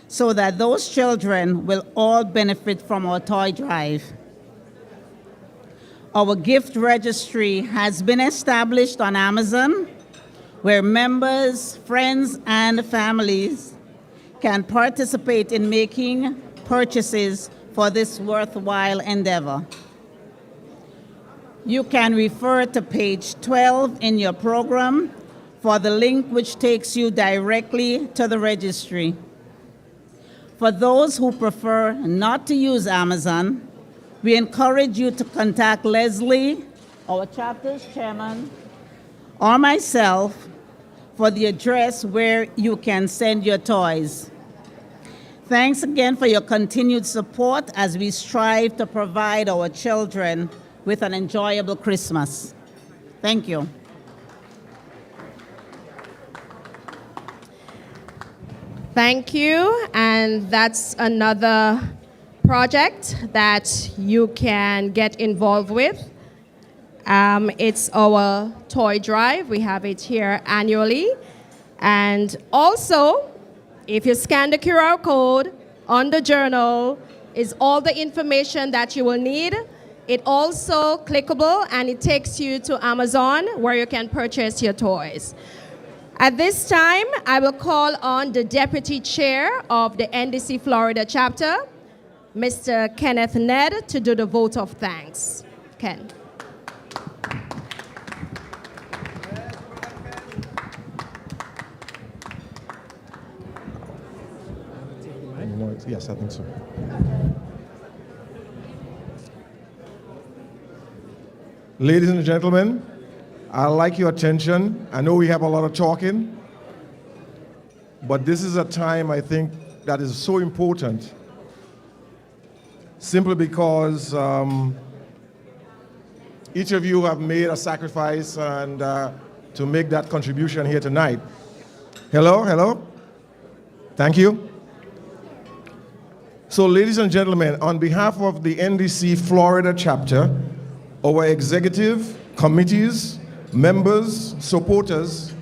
so that those children will all benefit from our toy drive. Our gift registry has been established on Amazon, where members, friends, and families can participate in making purchases for this worthwhile endeavor. You can refer to page 12 in your program for the link which takes you directly to the registry. For those who prefer not to use Amazon, we encourage you to contact Leslie, our chapter's chairman, or myself for the address where you can send your toys. Thanks again for your continued support as we strive to provide our children with an enjoyable Christmas. Thank you. Thank you, and that's another project that you can get involved with. It's our toy drive. We have it here annually. And also, if you scan the QR code on the journal, is all the information that you will need. It also clickable, and it takes you to Amazon where you can purchase your toys. At this time, I will call on the Deputy Chair of the NDC Florida chapter, Mr. Kenneth Ned, to do the vote of thanks. Ken. Yes, I think so. Ladies and gentlemen, I'd like your attention. I know we have a lot of talking, but this is a time I think that is so important, simply because each of you have made a sacrifice and to make that contribution here tonight. Hello, hello. Thank you. So, ladies and gentlemen, on behalf of the NDC Florida chapter, our executive, committees, members, supporters,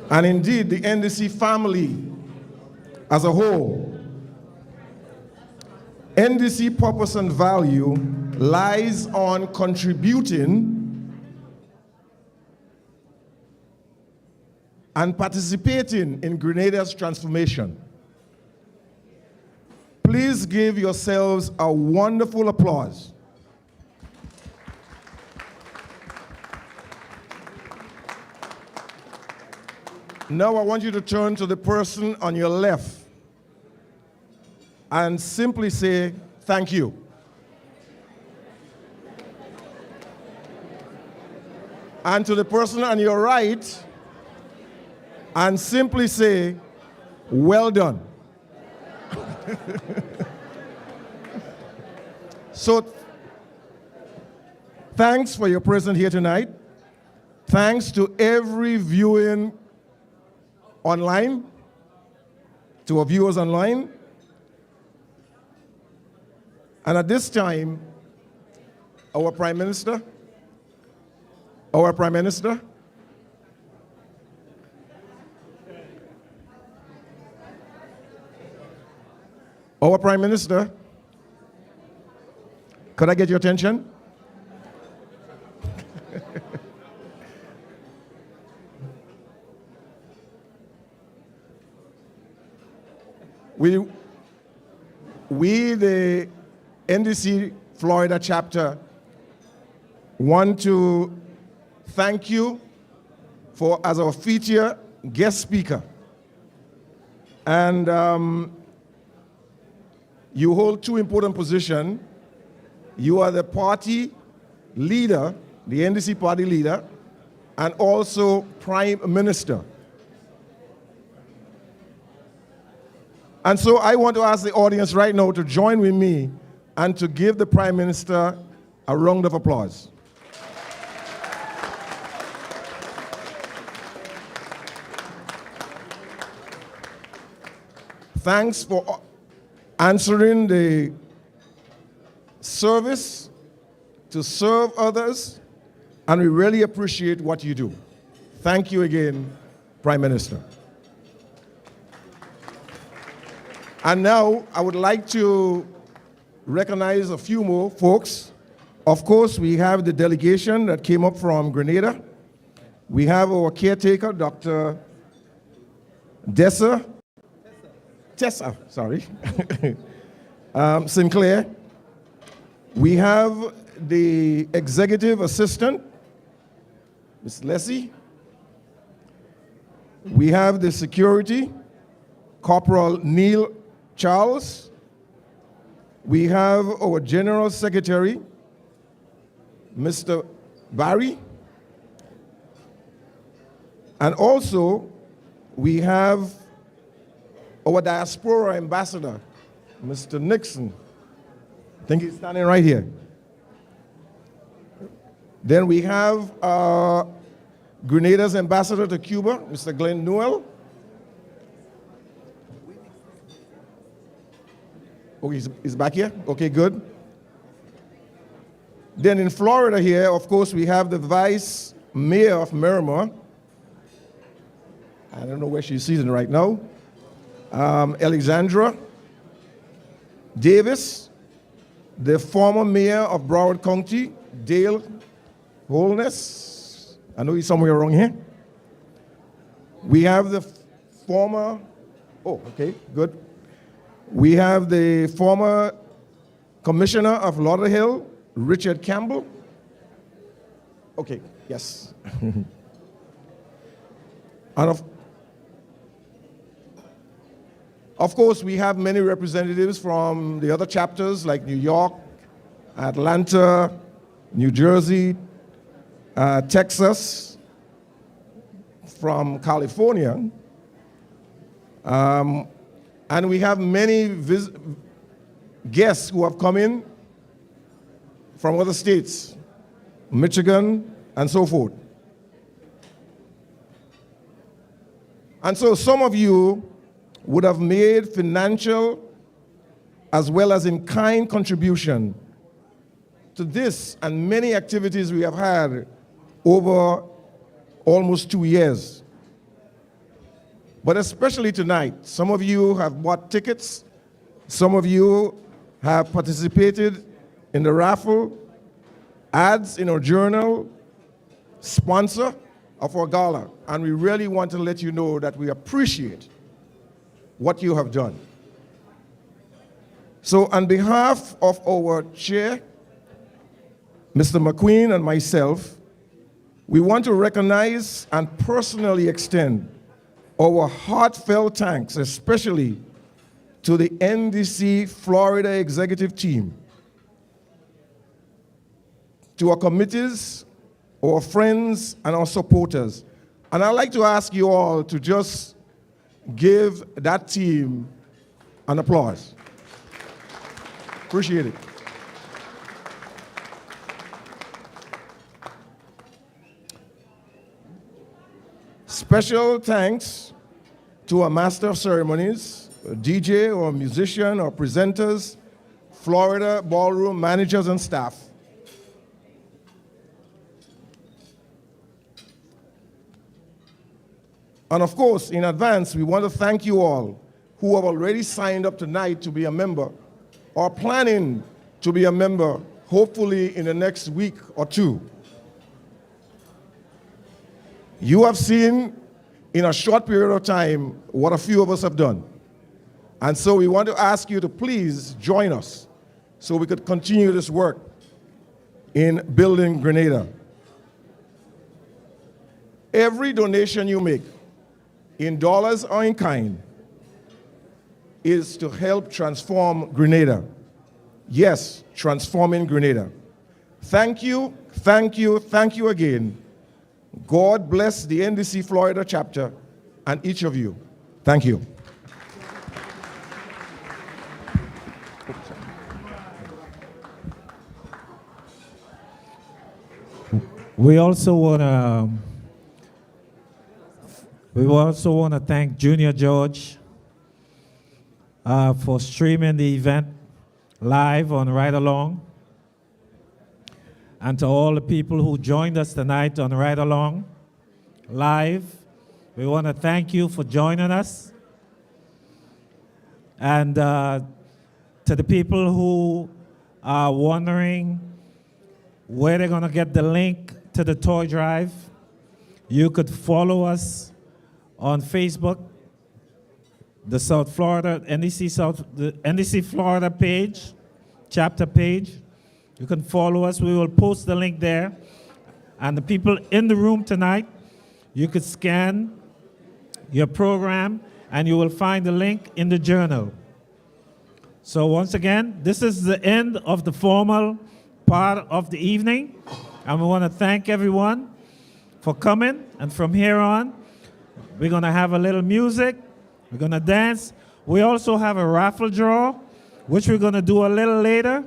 and indeed the NDC family as a whole, NDC purpose and value lies on contributing and participating in Grenada's transformation. Please give yourselves a wonderful applause. Now I want you to turn to the person on your left and simply say, thank you. And to the person on your right, and simply say, well done. So, thanks for your presence here tonight. Thanks to every viewing online, to our viewers online. And at this time, our Prime Minister, our Prime Minister, could I get your attention? We, the NDC Florida chapter, want to thank you for as our feature guest speaker. And you hold two important positions. You are the party leader, the NDC party leader, and also Prime Minister. And so I want to ask the audience right now to join with me and to give the Prime Minister a round of applause. Thanks for answering the service to serve others, and we really appreciate what you do. Thank you again, Prime Minister. And now I would like to recognize a few more folks. Of course, we have the delegation that came up from Grenada. We have our caretaker, Dr. Tessa, Sinclair. We have the executive assistant, Ms. Leslie. We have the security, Corporal Neil Charles. We have our general secretary, Mr. Barry. And also, we have our diaspora ambassador, Mr. Nixon. I think he's standing right here. Then we have Grenada's ambassador to Cuba, Mr. Glenn Newell. Oh, he's back here? Okay, good. Then in Florida here, of course, we have the vice mayor of Miramar. I don't know where she's sitting right now. Alexandra Davis, the former mayor of Broward County, Dale Holness. I know he's somewhere around here. We have the former, oh, okay, good. We have the former commissioner of Lauderhill, Richard Campbell. Okay, yes. And of course, we have many representatives from the other chapters like New York, Atlanta, New Jersey, Texas, from California. And we have many guests who have come in from other states, Michigan, and so forth. And so some of you would have made financial as well as in-kind contribution to this and many activities we have had over almost 2 years. But especially tonight, some of you have bought tickets, some of you have participated in the raffle, ads in our journal, sponsor of our gala, and we really want to let you know that we appreciate what you have done. So on behalf of our chair, Mr. McQueen, and myself, we want to recognize and personally extend our heartfelt thanks, especially to the NDC Florida executive team, to our committees, our friends, and our supporters. And I'd like to ask you all to just give that team an applause. Appreciate it. Special thanks to our Master of Ceremonies, a DJ or a musician or presenters, Florida ballroom managers and staff. And of course, in advance, we want to thank you all who have already signed up tonight to be a member or planning to be a member, hopefully in the next week or two. You have seen in a short period of time what a few of us have done. And so we want to ask you to please join us so we could continue this work in building Grenada. Every donation you make, in dollars or in kind, is to help transform Grenada. Yes, transforming Grenada. Thank you, thank you, thank you again. God bless the NDC Florida chapter and each of you. Thank you. We also want to thank Junior George for streaming the event live on Ride Along. And to all the people who joined us tonight on Ride Along live, we want to thank you for joining us. And to the people who are wondering where they're going to get the link to the toy drive, you could follow us on Facebook, the South Florida, the NDC Florida page, chapter page. You can follow us. We will post the link there. And the people in the room tonight, you could scan your program and you will find the link in the journal. So once again, this is the end of the formal part of the evening. And we want to thank everyone for coming. And from here on, we're going to have a little music. We're going to dance. We also have a raffle draw, which we're going to do a little later,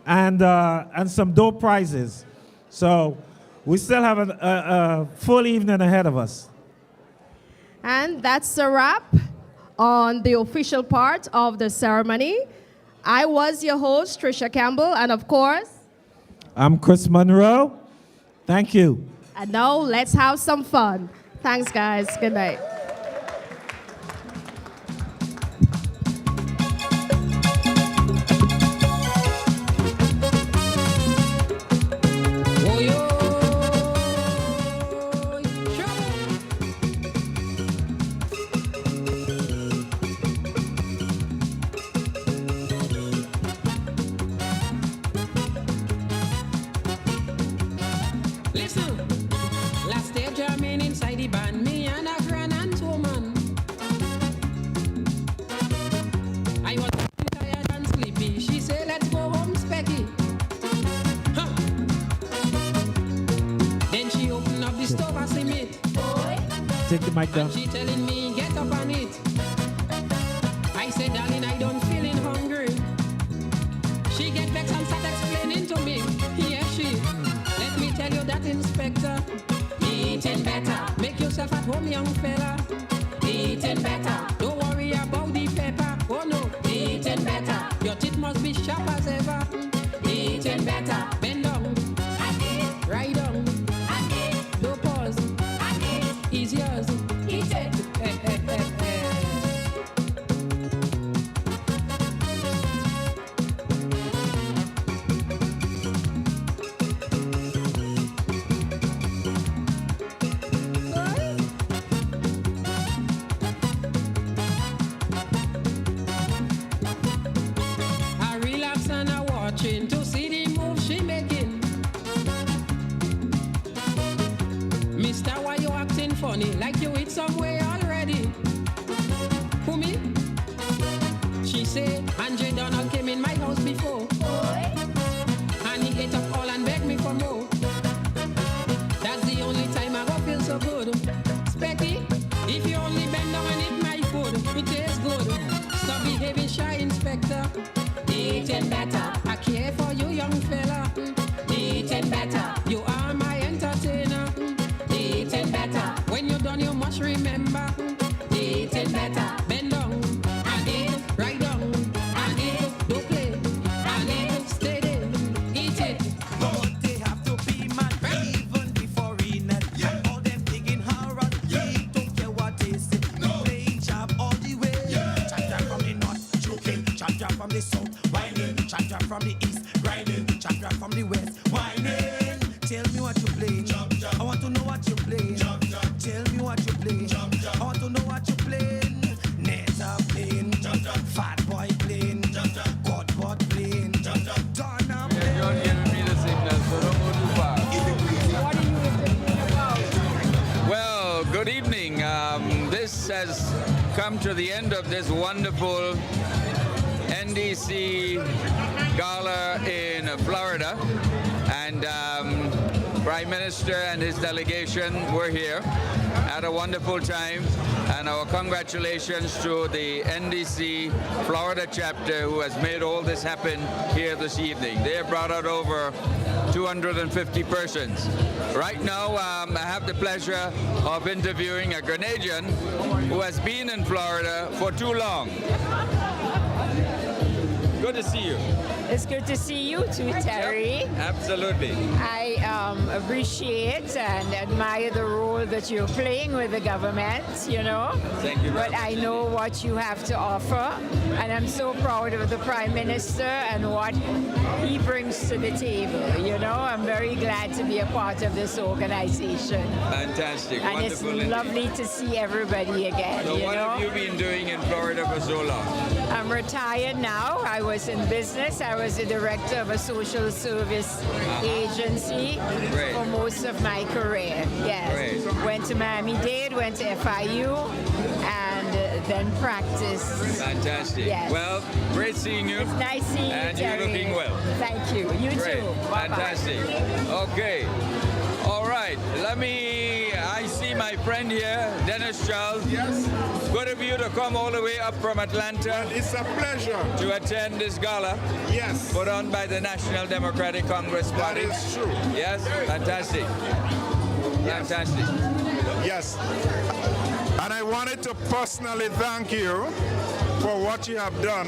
and some dope prizes. So we still have a full evening ahead of us. And that's a wrap on the official part of the ceremony. I was your host, Trisha Campbell, and of course, I'm Chris Monroe. Thank you. and now let's have some fun. Thanks, guys. Good night. Listen, last day jamming inside the band, me and a grand and woman. I was tired and sleepy. She said, let's go home, Specky. Huh. Then she opened up the stove and say, meat. Take the mic down. And she telling me, get up on it. I said, darling, I don't feeling hungry. She get vexed and start explaining to me. Yeah, she. Let me tell you that, Inspector. Eating better. Make yourself at home, young fella. Eating better. Don't worry about the pepper. Oh no. Eating better. Your teeth must be sharp as ever. Eating better. Bend down. Right down. Don't pause. Ease yours. Eat it. I relax and I watching to see the move she making. Mister, why you acting funny? Like you eat somewhere already. Who me? She say, Andre Donald came in my house before. And he ate up all and begged me for more. That's the only time I go feel so good. Specky, if you only bend down and eat my food, it tastes good. Stop behaving shy, Inspector. Eating better. I care for you, young fella. Eating better. You are my entertainer. Eating better. When you're done, you must remember. Eating better. Bend down and eat. Right down and eat. Don't play and eat. Stay there. Eat it. But they have to be mad even before Renat. Yeah. All them digging her out. Yeah. Don't care what they say. No. Playing job all the way. Yeah. Chapter from the north, joking. Chapter from the south, whining. Chapter from the east, grinding. Chapter from the west, whining. Tell me what you play. I want to know what you play. Tell me what you play. I want to know what you playing. Neta playing. Fat boy playing. Godbot playing. Donna playing. Well, good evening. This has come to the end of this wonderful NDC gala in Florida. And Prime Minister and his delegation were here. Had a wonderful time. And our congratulations to the NDC Florida chapter who has made all this happen here this evening. They have brought out over 250 persons. Right now, I have the pleasure of interviewing a Grenadian who has been in Florida for too long. Good to see you. It's good to see you too, Terry. Absolutely. I appreciate and admire the role that you're playing with the government, you know. Thank you. But I know what you have to offer, and I'm so proud of the Prime Minister and what he brings to the table, you know. I'm very glad to be a part of this organization. Fantastic. And Wonderful. it's lovely to see everybody again, So you what know. have you been doing in Florida for so long? I'm retired now. I was in business. I was the director of a social service agency for most of my career. Yes. Went to Miami-Dade, went to FIU, and then practiced. Fantastic. Yes. Well, great seeing you. It's nice seeing you, And you're Terry. looking well. Thank you. You Great. too. Bye-bye. Fantastic. Okay. All right. I see my friend here, Dennis Charles. Yes. Good of you to come all the way up from Atlanta. Well, it's a pleasure. To attend this gala. Yes. Put on by the National Democratic Congress Party. That is true. Yes. Fantastic. Yes. Fantastic. Yes. And I wanted to personally thank you for what you have done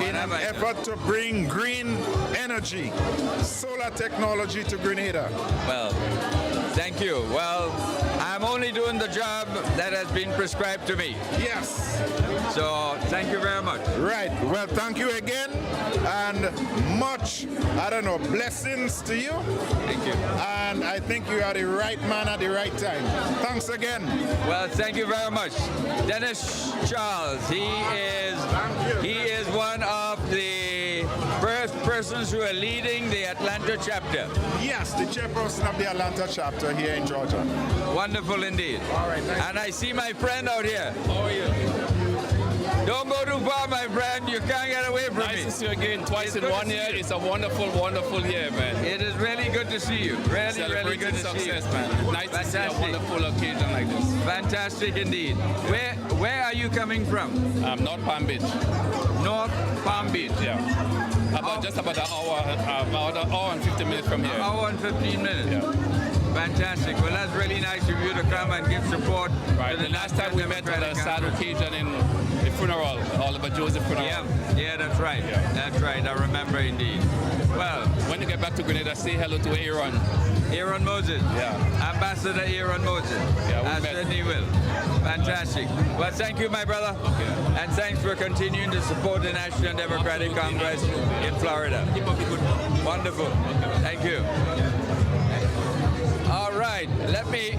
in an effort to bring green energy, solar technology to Grenada. Well, thank you. Well, I'm only doing the job that has been prescribed to me. Yes. So, thank you very much. Right. Well, thank you again. And much, blessings to you. Thank you. And I think you are the right man at the right time. Thanks again. Well, thank you very much. Dennis Charles, he is one of the first persons who are leading the Atlanta chapter. Yes, the chairperson of the Atlanta chapter here in Georgia. Wonderful indeed. All right, thank and I see my friend out here. How are you? Don't go too far, my friend. You can't get away from me. Nice to see you again, twice in good 1 to see year. you. It's a wonderful, wonderful year, man. It is really good to see you. Really good to see you. success, man. Nice to see a wonderful occasion like this. Fantastic indeed. Where are you coming from? North Palm Beach. North Palm Beach. Yeah. Just about an hour and 15 minutes from here. An hour and 15 minutes. Yeah. Fantastic. Well, that's really nice of you to come and give support. Right. The last time we met on a sad occasion in the funeral, Oliver Joseph funeral. Yeah, that's right. Yeah. That's right. I remember indeed. Well, when you get back to Grenada, say hello to Aaron. Aaron Moses. Yeah. Ambassador Aaron Moses. Yeah, I certainly will. Fantastic. Well, thank you, my brother. Okay. And thanks for continuing to support the National Democratic Congress in Florida. Keep up the good. Wonderful. Thank you. All right. Let me...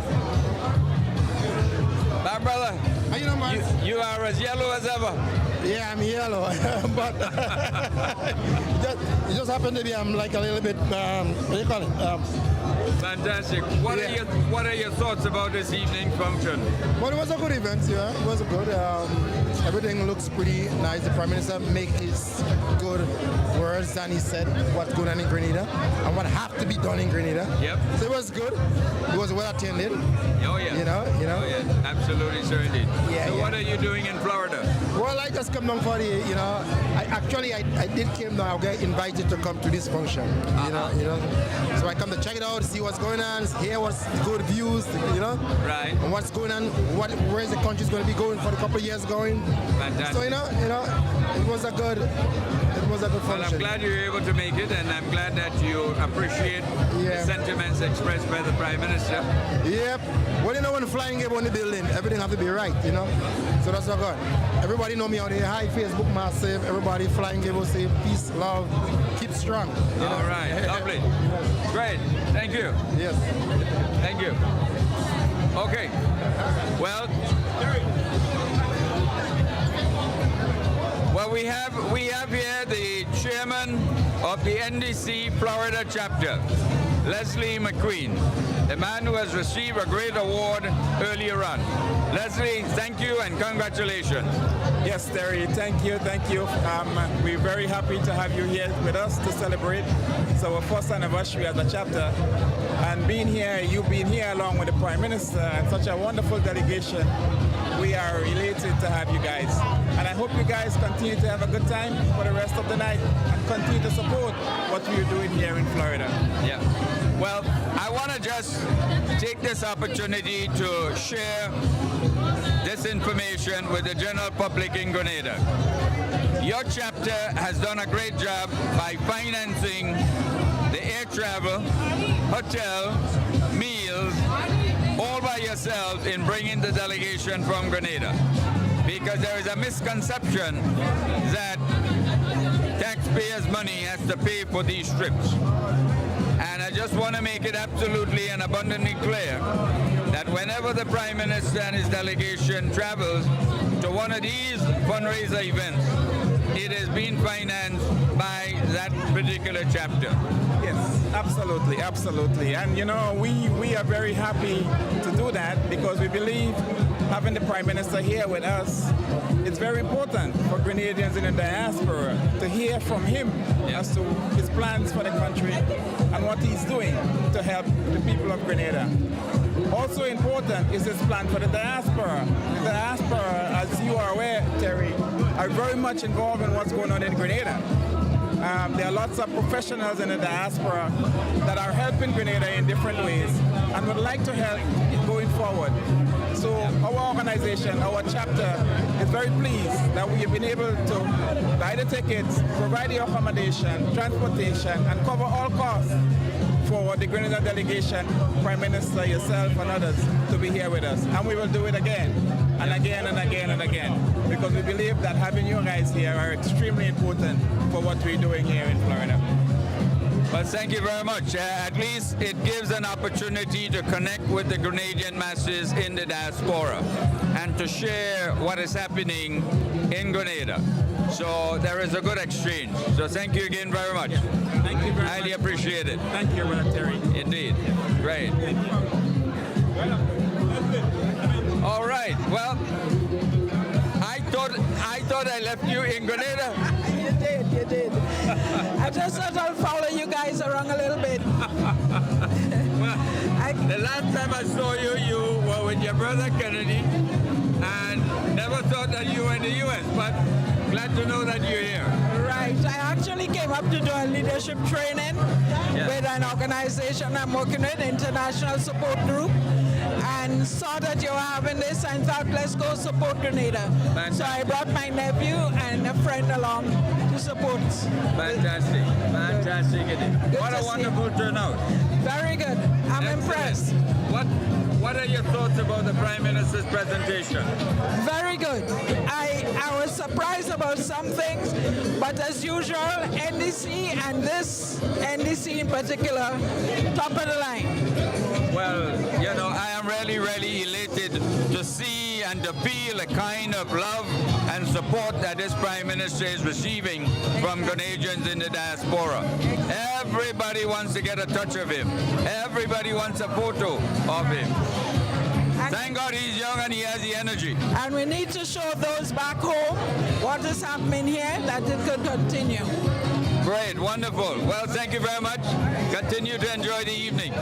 My brother, you are as yellow as ever. Yeah, I'm yellow, but it just happened to be I'm like a little bit, what do you call it? Fantastic. What are your thoughts about this evening's function? Well, it was a good event, yeah. It was good. Everything looks pretty nice. The Prime Minister made his good words and he said what's going on in Grenada and what have to be done in Grenada. Yep. So it was good. It was well attended. Oh yeah. You know. Oh yeah. Absolutely, sir, indeed. Yeah, so yeah. what are you doing in Florida? Well, I just come down for the, I did came down. I got invited to come to this function. You know. So I come to check it out, see what's going on, hear what's good views, Right. and what's going on, where's the country's going to be going for the couple of years going. Fantastic. So it was a good function. Well, I'm glad you were able to make it, and I'm glad that you appreciate the sentiments expressed by the Prime Minister. Yep. Well, when the flying game on the building, everything have to be right, So that's not good. Everybody know me out here. Hi, Facebook massive. Everybody flying game will say peace, love, keep strong. All right. Lovely. Great. Thank you. Yes. Thank you. Okay. Well, we have here the chairman of the NDC Florida chapter, Leslie McQueen, the man who has received a great award earlier on. Leslie, thank you and congratulations. Yes, Terry, thank you. We're very happy to have you here with us to celebrate. It's our first anniversary as a chapter. And you've been here along with the Prime Minister and such a wonderful delegation. We are elated to have you guys. And I hope you guys continue to have a good time for the rest of the night and continue to support what we're doing here in Florida. Yeah. Well, I want to just take this opportunity to share this information with the general public in Grenada. Your chapter has done a great job by financing the air travel, hotel, meals, all by yourself in bringing the delegation from Grenada. Because there is a misconception that taxpayers' money has to pay for these trips. And I just want to make it absolutely and abundantly clear that whenever the Prime Minister and his delegation travels to one of these fundraiser events, it is being financed by that particular chapter. Yes, absolutely, absolutely. And you know, we are very happy to do that because we believe having the Prime Minister here with us, it's very important for Grenadians in the diaspora to hear from him as to his plans for the country and what he's doing to help the people of Grenada. Also important is his plan for the diaspora. The diaspora, as you are aware, Terry, are very much involved in what's going on in Grenada. There are lots of professionals in the diaspora that are helping Grenada in different ways and would like to help going forward. So our organization, our chapter, is very pleased that we have been able to buy the tickets, provide the accommodation, transportation, and cover all costs for the Grenada delegation, Prime Minister, yourself, and others to be here with us. And we will do it again, and again, and again, and again, because we believe that having you guys here are extremely important for what we're doing here in Florida. Well, thank you very much. At least it gives an opportunity to connect with the Grenadian masses in the diaspora and to share what is happening in Grenada. So there is a good exchange. So thank you again very much. Thank you very much. Highly appreciate it. Thank you, Brother Terry. Indeed. Great. All right. Well, I thought I left you in Grenada. You did. I just thought I'll follow you guys around a little bit. The last time I saw you, you were with your brother Kennedy, and never thought that you were in the U.S., but glad to know that you're here. Right. I actually came up to do a leadership training with an organization I'm working with, International Support Group, and saw that you were having this and thought, let's go support Grenada. So I brought my nephew and a friend along to support. Fantastic. Fantastic. Good What a wonderful turnout. Very good. I'm impressed. What are your thoughts about the Prime Minister's presentation? Very good. I was surprised about some things, but as usual, NDC and this NDC in particular, top of the line. Well, you know, I am really, really elated to see and to feel the kind of love and support that this Prime Minister is receiving from Grenadians in the diaspora. Everybody wants to get a touch of him. Everybody wants a photo of him. Thank God he's young and he has the energy. And we need to show those back home what is happening here, that it could continue. Great, wonderful. Well, thank you very much. Continue to enjoy the evening.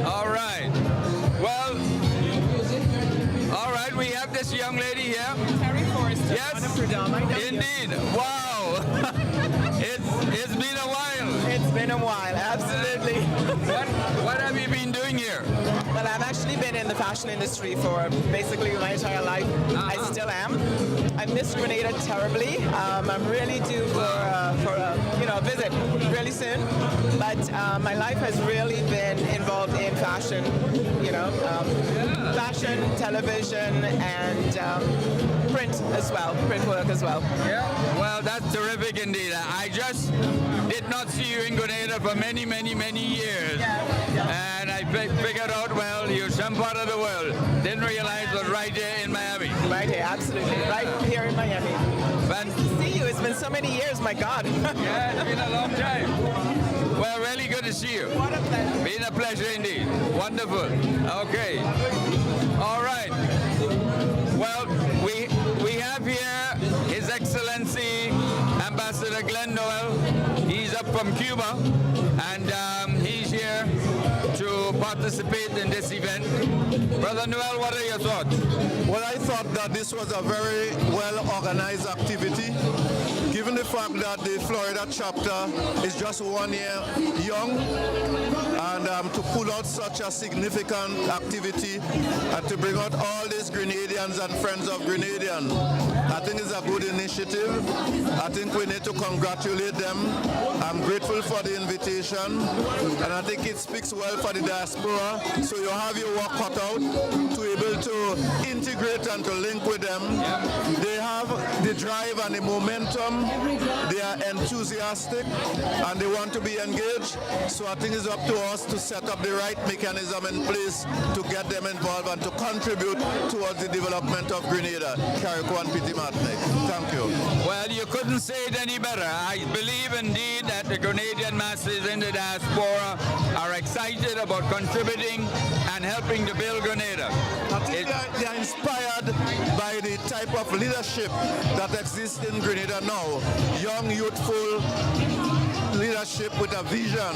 All right. Well, all right, we have this young lady here. Terry Forrester. Yes, indeed. Wow. It's been a while. It's been a while, absolutely. What have you been doing here? Well, I've actually been in the fashion industry for basically my entire life. I still am. I miss Grenada terribly. I'm really due for a visit really soon. But my life has really been involved in fashion, fashion, television, and print as well, print work as well. Yeah, well, that's terrific indeed. I just did not see you in Grenada for many, many, many years. And I figured out, well, you're some part of the world. Didn't realize it was right here in Miami. Right here, absolutely. Right here in Miami. Nice to see you. It's been so many years, my God. Yeah, it's been a long time. Well, really good to see you. What a pleasure. Been a pleasure indeed. Wonderful. Okay. All right. Well, we have here His Excellency Ambassador Glenn Noel. He's up from Cuba, and he's here to participate in this event. Brother Noel, what are your thoughts? Well, I thought that this was a very well-organized activity, given the fact that the Florida chapter is just 1 year young, and to pull out such a significant activity and to bring out all these Grenadians and friends of Grenadians, I think it's a good initiative. I think we need to congratulate them. I'm grateful for the invitation, and I think it speaks well for the diaspora. So you have your work cut out to be able to integrate and to link with them. They have the drive and the momentum. They are enthusiastic and they want to be engaged. So I think it's up to us to set up the right mechanism in place to get them involved and to contribute towards the development of Grenada. Carrico and Piti Martinique. Thank you. Well, you couldn't say it any better. I believe indeed that the Grenadian masses in the diaspora are excited about contributing and helping to build Grenada. I think they are inspired by the type of leadership that exists in Grenada now. Young, youthful leadership with a vision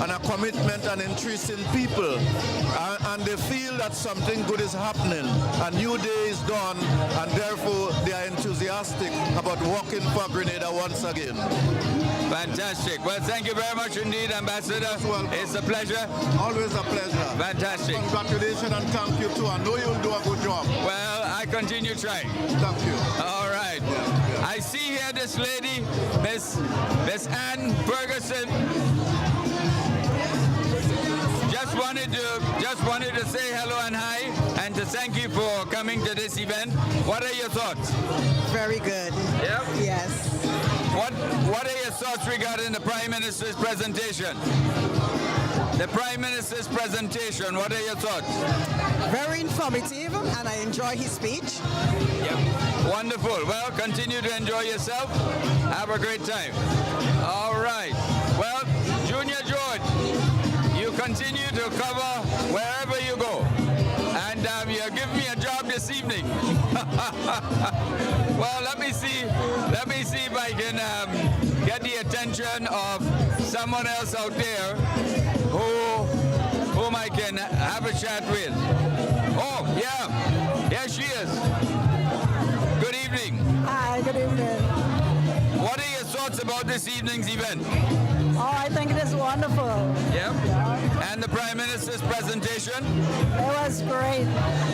and a commitment and interest in people. And they feel that something good is happening. A new day is dawn, and therefore they are enthusiastic about working for Grenada once again. Fantastic. Well, thank you very much indeed, Ambassador. It's a pleasure. Always a pleasure. Fantastic. Congratulations and thank you too. I know you'll do a good job. Well, I continue trying. Thank you. All right. I see here this lady, Miss Ann Ferguson. Just wanted to say hello and hi, and to thank you for coming to this event. What are your thoughts? Very good. Yep. Yes. What are your thoughts regarding the Prime Minister's presentation? The Prime Minister's presentation, what are your thoughts? Very informative, and I enjoy his speech. Yep. Wonderful. Well, continue to enjoy yourself. Have a great time. All right. Well, Junior George, you continue to cover wherever you go. And you give me a job this evening. Well, let me see if I can get the attention of someone else out there whom I can have a chat with. Oh, yeah. Here she is. Good evening. Hi, good evening. What are your thoughts about this evening's event? Oh, I think it is wonderful. Yep. And the Prime Minister's presentation? It was great.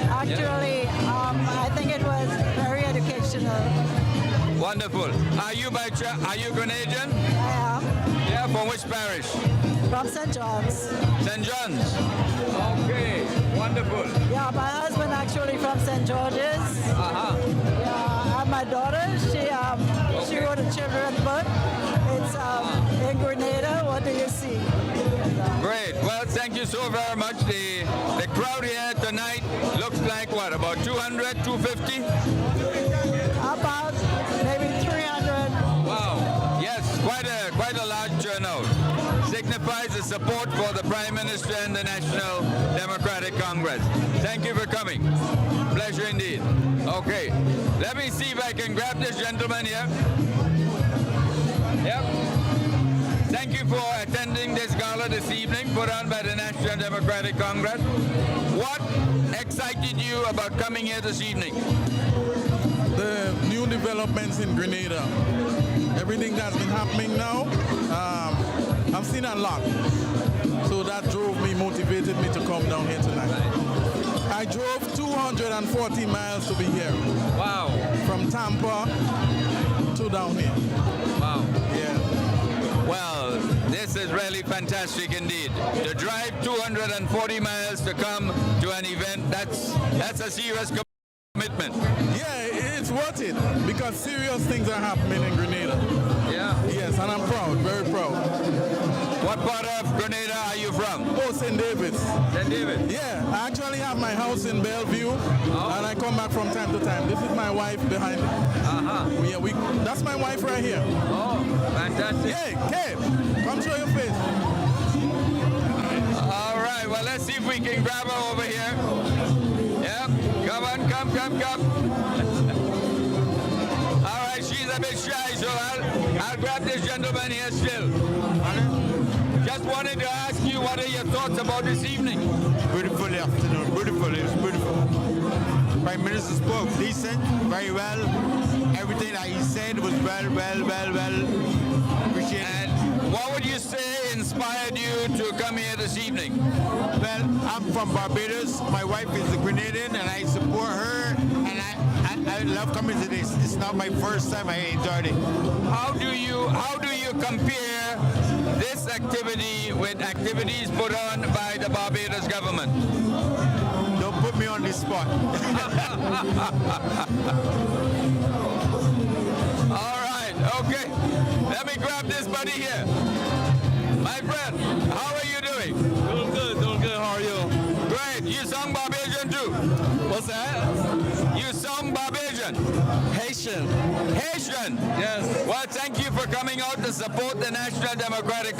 Actually, I think it was very educational. Wonderful. Are you Grenadian? I am. Yeah, from which parish? From St. John's. St. John's. Okay, wonderful. Yeah, my husband actually from St. George's. Uh-huh. Yeah, and my daughter, she wrote a children's book. It's in Grenada. What do you see? Great. Well, thank you so very much. The crowd here tonight looks like what, about 200, 250? About maybe 300. Wow. Yes, quite a large turnout. Signifies the support for the Prime Minister and the National Democratic Congress. Thank you for coming. Pleasure indeed. Okay. Let me see if I can grab this gentleman here. Yep. Thank you for attending this gala this evening put on by the National Democratic Congress. What excited you about coming here this evening? The new developments in Grenada. Everything that's been happening now, I've seen a lot. So that motivated me to come down here tonight. I drove 240 miles to be here. Wow. From Tampa to down here. Wow. Yeah. Well, this is really fantastic indeed. To drive 240 miles to come to an event, that's a serious commitment. Yeah, it's worth it because serious things are happening in Grenada. Yeah. Yes, and I'm proud, very proud. What part of Grenada are you from? Oh, St. David's. St. David's? Yeah, I actually have my house in Bellevue, and I come back from time to time. This is my wife behind me. Uh-huh. Yeah, that's my wife right here. Oh, fantastic. Hey, Kate, come show your face. All right, well, let's see if we can grab her over here. Yep, come on, come. All right, she's a bit shy, so I'll grab this gentleman here still. Just wanted to ask you, what are your thoughts about this evening? Beautiful afternoon, beautiful, it's beautiful. Prime Minister spoke decent, very well. Everything that he said was well. Appreciate it. And what would you say inspired you to come here this evening? Well, I'm from Barbados. My wife is a Grenadian, and I support her. And I love coming to this. It's not my first time. I enjoyed it. How do you compare this activity with activities put on by the Barbados government? Don't put me on the spot. All right, okay. Let me grab this buddy here. My friend, how are you doing? Doing good. How are you? Great. You sung Barbadian too? What's that? You sung Barbadian? Haitian. Haitian? Yes. Well, thank you for coming out to support the National Democratic